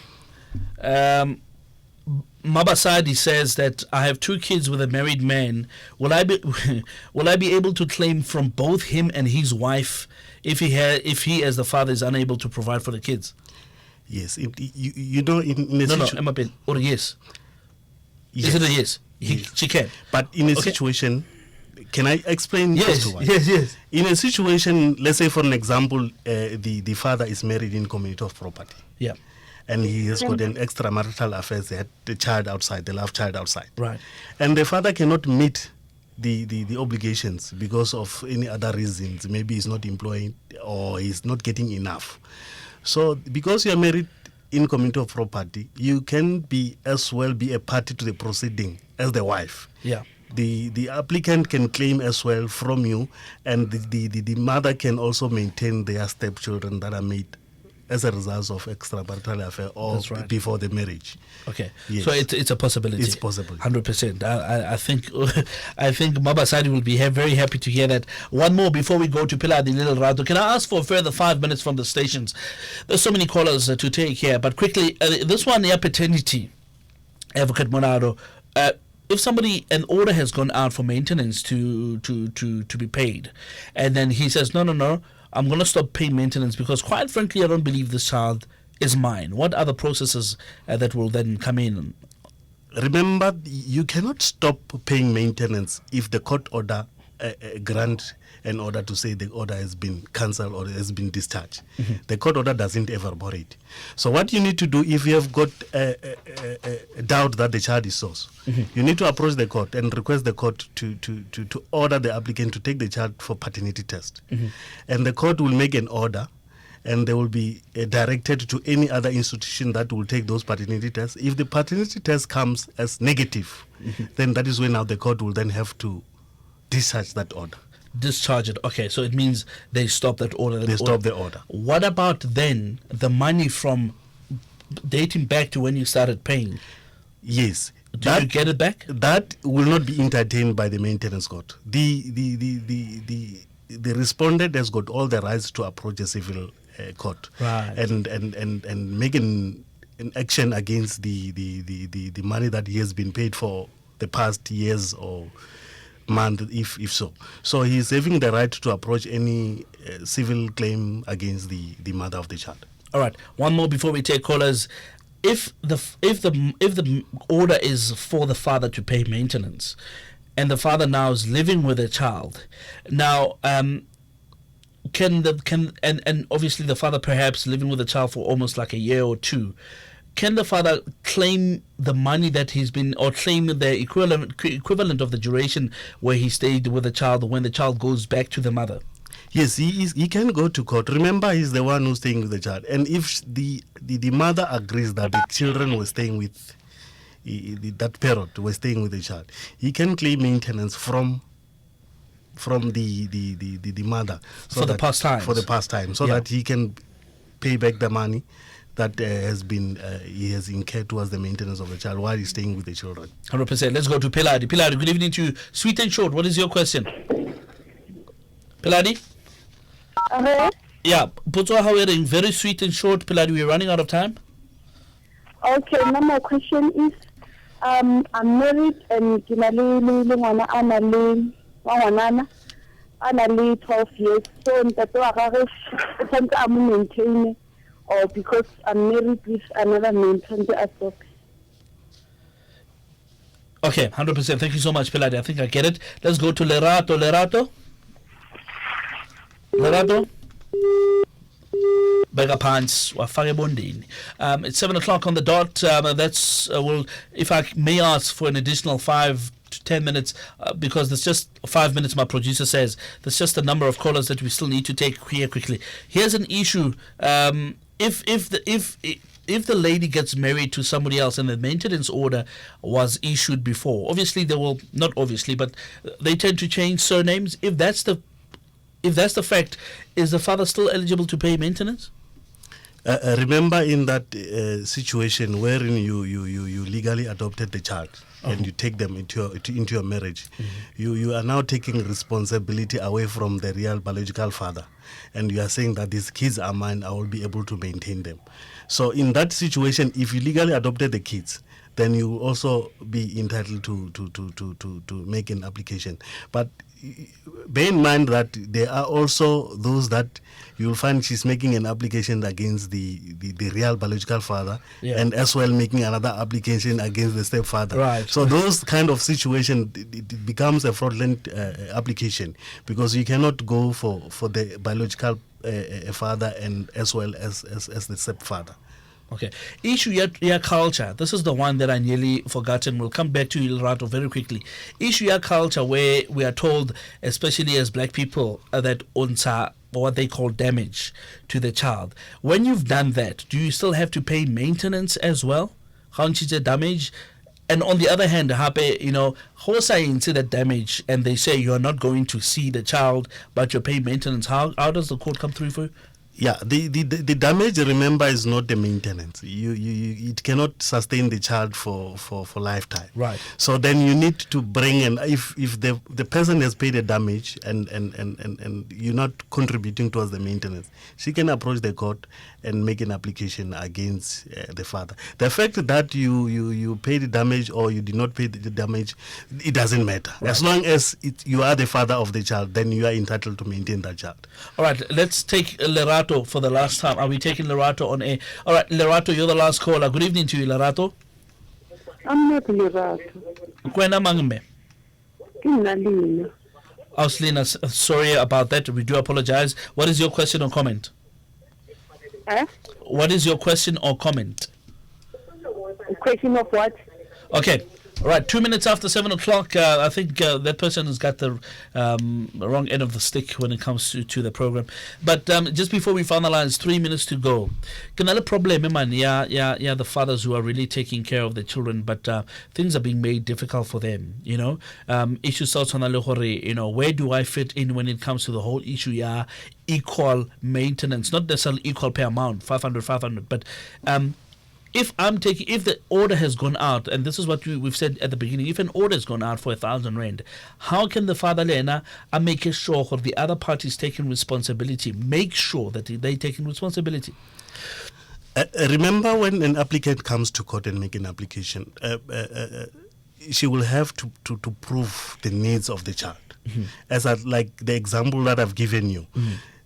Mabasadi says that I have 2 kids with a married man. Will I be able to claim from both him and his wife if he as the father is unable to provide for the kids? Yes. You know, in a situation. Or yes. Is it a yes? She can. But in a situation. Can I explain? Yes. In a situation, let's say for an example, the father is married in community of property. Yeah. And he has got an extramarital affair. They had the child outside, the love child outside. Right. And the father cannot meet the obligations because of any other reasons. Maybe he's not employing or he's not getting enough. So because you are married in community of property, you can be as well be a party to the proceeding as the wife. Yeah. The applicant can claim as well from you, and the mother can also maintain their stepchildren that are made as a result of extramarital affair or before the marriage. Okay, yes. So it's a possibility. It's possible. 100%. I think Mabasadi will be very happy to hear that. One more before we go to Pilar the Little Rato. Can I ask for a further 5 minutes from the stations? There's so many callers to take here, but quickly, this one, paternity, Advocate Monado. If an order has gone out for maintenance to be paid, and then he says, no, I'm going to stop paying maintenance because, quite frankly, I don't believe this child is mine. What are the processes that will then come in? Remember, you cannot stop paying maintenance if the court order grant an order to say the order has been cancelled or has been discharged. Mm-hmm. The court order doesn't evaporate. So what you need to do, if you have got a doubt that the child is yours, you need to approach the court and request the court to order the applicant to take the child for paternity test. And the court will make an order and they will be directed to any other institution that will take those paternity tests. If the paternity test comes as negative, then that is when now the court will then have to discharge that order. Discharge it. Okay, so it means they stop that order. They stop the order. What about then the money from dating back to when you started paying? Yes. Do you get it back? That will not be entertained by the maintenance court. The respondent has got all the rights to approach a civil court, right, and make an action against the money that he has been paid for the past years or month, if so. So he is having the right to approach any civil claim against the mother of the child. All right. One more before we take callers. If the order is for the father to pay maintenance, and the father now is living with a child, now and obviously the father perhaps living with the child for almost like a year or two, can the father claim the money that he's been, or claim the equivalent of the duration where he stayed with the child when the child goes back to the mother? Yes, he can go to court. Remember, he's the one who's staying with the child. And if the mother agrees that the children were staying with, that parent was staying with the child, he can claim maintenance from the mother. So for the past time. For the past time. So that he can pay back the money that he has incurred towards the maintenance of the child while he's staying with the children. 100%. Let's go to Piladi. Piladi, good evening to you. Sweet and short, what is your question? Piladi? Yeah, Putswa Hawering, very sweet and short, Piladi. We're running out of time. Okay, now my question is, I'm married and I'm 12 years, so I'm maintaining, or because I'm married with another maintenance as well. Okay, 100%. Thank you so much, Piladi. I think I get it. Let's go to Lerato. Lerato? Beggar pants. It's 7 o'clock on the dot. That's if I may ask for an additional 5 to 10 minutes, because there's just 5 minutes. My producer says there's just a number of callers that we still need to take here quickly. Here's an issue. If the lady gets married to somebody else and the maintenance order was issued before, obviously they will, not obviously, but they tend to change surnames. If that's the fact, is the father still eligible to pay maintenance? Remember, in that situation wherein you legally adopted the child and you take them into your marriage, you are now taking responsibility away from the real biological father, and you are saying that these kids are mine, I will be able to maintain them. So in that situation, if you legally adopted the kids, then you will also be entitled to make an application. But bear in mind that there are also those that you'll find she's making an application against the real biological father, and as well making another application against the stepfather. Right. So those kind of situation, it becomes a fraudulent application, because you cannot go for the biological father and as well as the stepfather. Okay. Issue your culture. This is the one that I nearly forgotten. We'll come back to you, Rato, very quickly. Issue your culture, where we are told, especially as black people, that unsa, what they call damage to the child. When you've done that, do you still have to pay maintenance as well? How much is the damage? And on the other hand, Hosa into that damage, and they say you're not going to see the child, but you're paying maintenance. How does the court come through for you? Yeah, the damage, remember, is not the maintenance. It cannot sustain the child for lifetime. Right. So then you need to bring in, if the person has paid the damage and you're not contributing towards the maintenance, she can approach the court and make an application against the father. The fact that you paid the damage or you did not pay the damage, it doesn't matter. Right. As long as you are the father of the child, then you are entitled to maintain that child. All right, let's take Lerato for the last time. Are we taking Lerato on air? All right, Lerato, you're the last caller. Good evening to you, Lerato. I'm not Lerato. Kwena mangme. Kinalina. Auslina, sorry about that. We do apologize. What is your question or comment? What is your question or comment? A question of what? Okay. All right, 2 minutes after 7 o'clock. I think that person has got the wrong end of the stick when it comes to the program. But just before we finalize, 3 minutes to go. Another problem, man. Yeah, the fathers who are really taking care of the children, but things are being made difficult for them. Issues out on the where do I fit in when it comes to the whole issue? Yeah, equal maintenance, not necessarily equal per amount, 500, but if the order has gone out, and this is what we've said at the beginning, if an order has gone out for 1,000 rand, how can the father Lena make sure that the other party is taking responsibility? Make sure that they're taking responsibility. Remember, when an applicant comes to court and make an application, she will have to prove the needs of the child. Mm-hmm. As like the example that I've given you,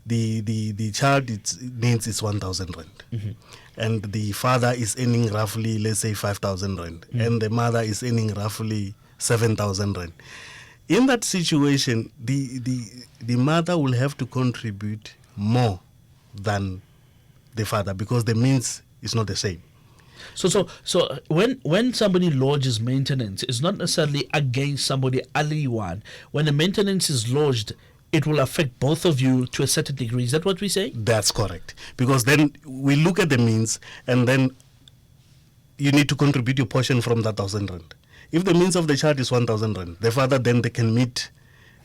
the child needs is 1,000 rand. Mm-hmm. And the father is earning roughly, let's say, 5,000 rand, and the mother is earning roughly 7,000 rand. In that situation, the mother will have to contribute more than the father because the means is not the same. So when somebody lodges maintenance, it's not necessarily against somebody only one. When the maintenance is lodged, it will affect both of you to a certain degree. Is that what we say? That's correct. Because then we look at the means, and then you need to contribute your portion from that 1,000 rand. If the means of the child is 1,000 rand, the father then they can meet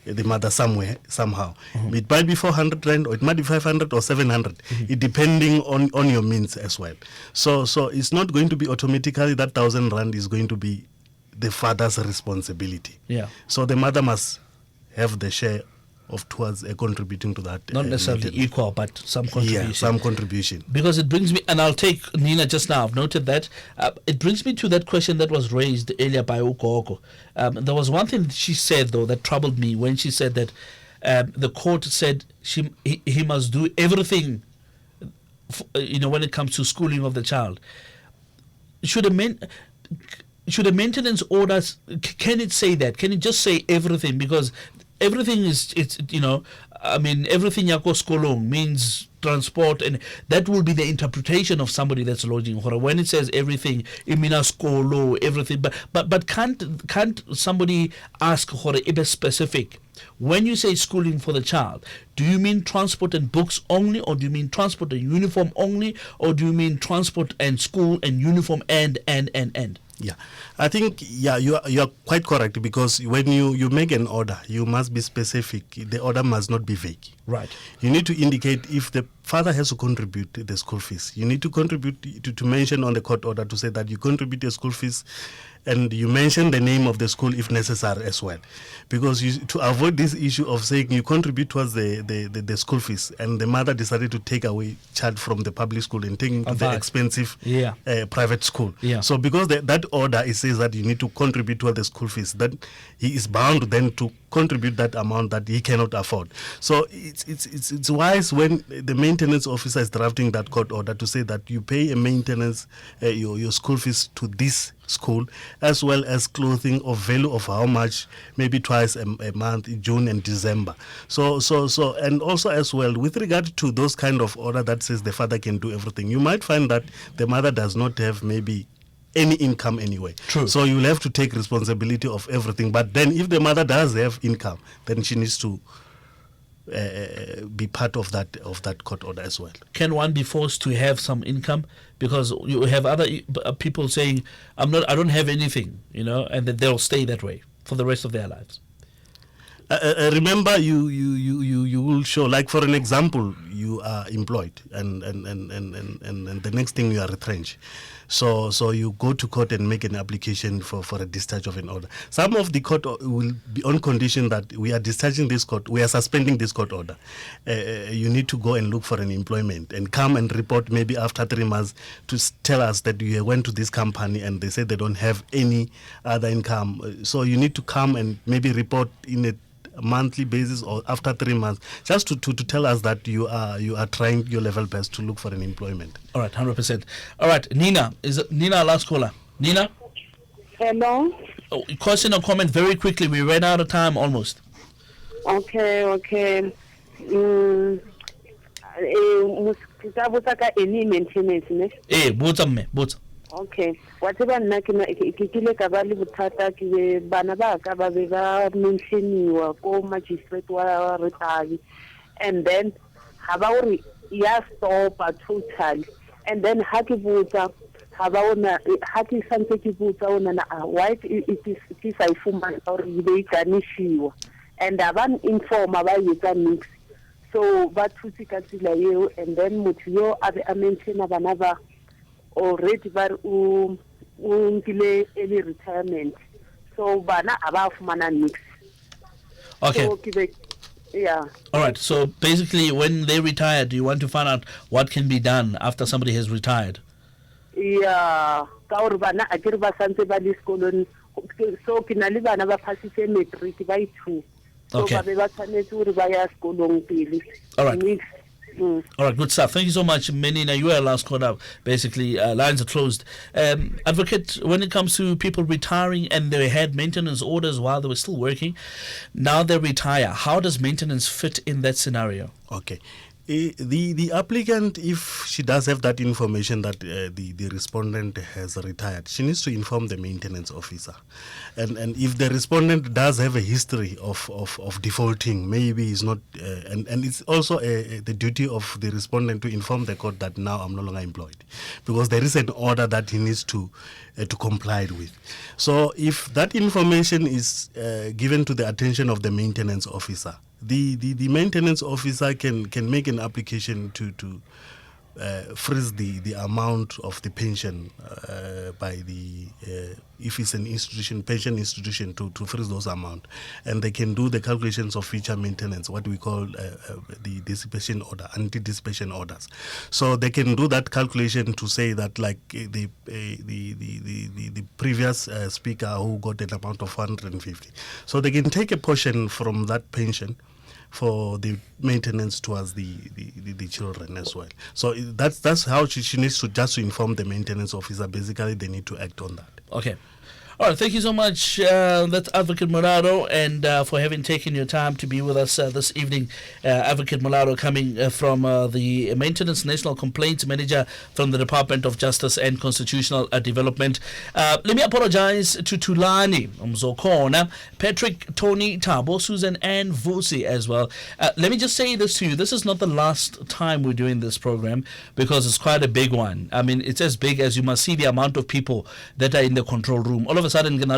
the mother somewhere, somehow. Mm-hmm. It might be 400 rand, or it might be 500 or 700, it depending on your means as well. So it's not going to be automatically that 1,000 rand is going to be the father's responsibility. Yeah. So the mother must have the share of towards contributing to that. Not necessarily equal, but some contribution. Yeah, some contribution. Because it brings me, and I'll take Nina just now, I've noted that. It brings me to that question that was raised earlier by Ukoko. There was one thing that she said, though, that troubled me when she said that the court said he must do everything, when it comes to schooling of the child. Should a maintenance order, can it say that? Can it just say everything? Because everything everything yako skolong means transport, and that will be the interpretation of somebody that's lodging. When it says everything, it means skolo, everything. But can't somebody ask be specific? When you say schooling for the child, do you mean transport and books only, or do you mean transport and uniform only, or do you mean transport and school and uniform and? Yeah, I think you are quite correct, because when you make an order, you must be specific. The order must not be vague. Right. You need to indicate if the father has to contribute the school fees. You need to contribute to mention on the court order to say that you contribute the school fees, and you mention the name of the school if necessary as well, because to avoid this issue of saying you contribute towards the school fees and the mother decided to take away child from the public school and take him to the expensive private school. Yeah. So because that order, it says that you need to contribute towards the school fees, that he is bound then to contribute that amount that he cannot afford. So it's wise when the maintenance officer is drafting that court order to say that you pay a maintenance your school fees to this school, as well as clothing of value of how much, maybe twice a month, in June and December. So and also as well with regard to those kind of order that says the father can do everything, you might find that the mother does not have maybe any income anyway. True. So you will have to take responsibility of everything. But then if the mother does have income, then she needs to be part of that court order as well. Can one be forced to have some income? Because you have other people saying, I don't have anything, and that they'll stay that way for the rest of their lives. Remember, you will show, like for an example, you are employed and the next thing you are retrenched. So you go to court and make an application for a discharge of an order. Some of the court will be on condition that we are discharging this court, we are suspending this court order. You need to go and look for an employment and come and report maybe after 3 months to tell us that you went to this company and they said they don't have any other income. So you need to come and maybe report in a monthly basis or after 3 months, just to tell us that you are trying your level best to look for an employment. All right, 100%. All right, Nina, is it Nina, our last caller? Nina? Hello? Question or comment very quickly. We ran out of time almost. Okay. Botsa. Okay, wa tseba nna ke kile ka ba le bothata ke be bana ba ka ba be ba mentioniwa ko magistrate wa Retavi, and then ha ba hore ya stopa totally, and then ha ke botsa ha ba ona ha ke santse ke botsa ona na why it is I fumana hore e be ikanishiwa, and aban informa ba yetsa mix, so ba thusi ka tsela eo, and then motho yo a be a maintaina bana ba already ba nkile early retirement, so bana aba fumana mix. Okay. So yeah. All right. So basically, when they retire, do you want to find out what can be done after somebody has retired? Yeah, ka hore bana a ke re ba santse ba le sekolong, so ke na le bana ba phasitse matric ba ithu, so Okay. ba be ba tshwanetse hore ba ya sekolong pele. All right. Mix. All right, good stuff. Thank you so much, Menina. You were last caught up. Basically, lines are closed. Advocate, when it comes to people retiring and they had maintenance orders while they were still working, now they retire. How does maintenance fit in that scenario? Okay. The applicant, if she does have that information that the respondent has retired, she needs to inform the maintenance officer. And if the respondent does have a history of defaulting, maybe it's not, and it's also the duty of the respondent to inform the court that now I'm no longer employed, because there is an order that he needs to comply with. So if that information is given to the attention of the maintenance officer, the maintenance officer can make an application to freeze the amount of the pension by the if it's an institution, pension institution, to freeze those amount, and they can do the calculations of future maintenance, what we call the dissipation order, anti-dissipation orders. So they can do that calculation to say that, like the previous speaker who got an amount of 150, so they can take a portion from that pension for the maintenance towards the children as well. So that's how she needs to just to inform the maintenance officer. Basically, they need to act on that. Okay. All right, thank you so much. That's Advocate Morado, and for having taken your time to be with us this evening. Advocate Morado coming from the Maintenance National Complaints Manager from the Department of Justice and Constitutional Development. Let me apologize to Tulani Mzokona, Patrick, Tony, Tabo, Susan, and Vusi as well. Let me just say this to you. This is not the last time we're doing this program, because it's quite a big one. I mean, it's as big as you must see the amount of people that are in the control room. All of a sudden, ke na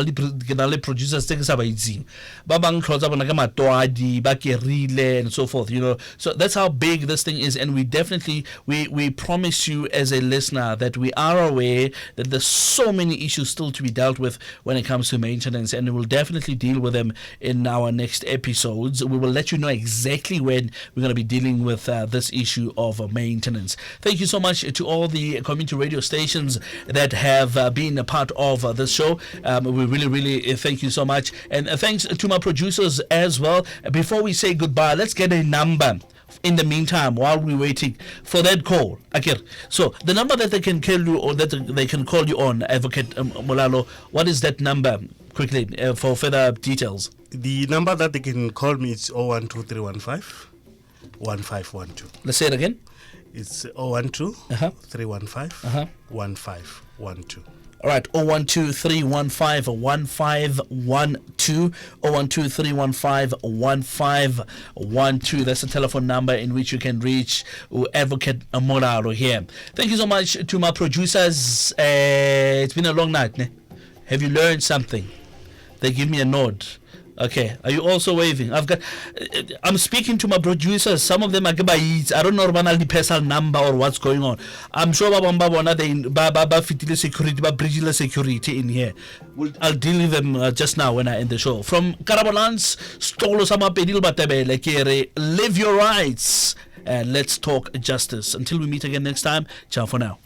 le producers tse ke sa ba itseng, ba bang tlhotsa bona ka matwadi ba kerile and so forth, you know. So that's how big this thing is, and we definitely we promise you as a listener that we are aware that there's so many issues still to be dealt with when it comes to maintenance, and we will definitely deal with them in our next episodes. We will let you know exactly when we're going to be dealing with this issue of maintenance. Thank you so much to all the community radio stations that have been a part of this show. We really thank you so much, and thanks to my producers as well. Before we say goodbye, let's get a number in the meantime while we're waiting for that call. Okay, so the number that they can call you, or that they can call you on, Advocate Molalo, what is that number quickly for further details? The number that they can call me is 012315 1512. Let's say it again. It's 012 315 1512. All right, 012-315-1512, 012-315-1512. That's the telephone number in which you can reach Advocate Moraro here. Thank you so much to my producers. It's been a long night. Ne? Have you learned something? They give me a nod. Okay, are you also waving? I'm speaking to my producers. Some of them are Gabayits. I don't know the personal number or what's going on. I'm sure they security, security in here. I'll deal with them just now when I end the show. From Karabalans, Stolo Sama Pedil Batebe, Lekere, live your rights and let's talk justice. Until we meet again next time, ciao for now.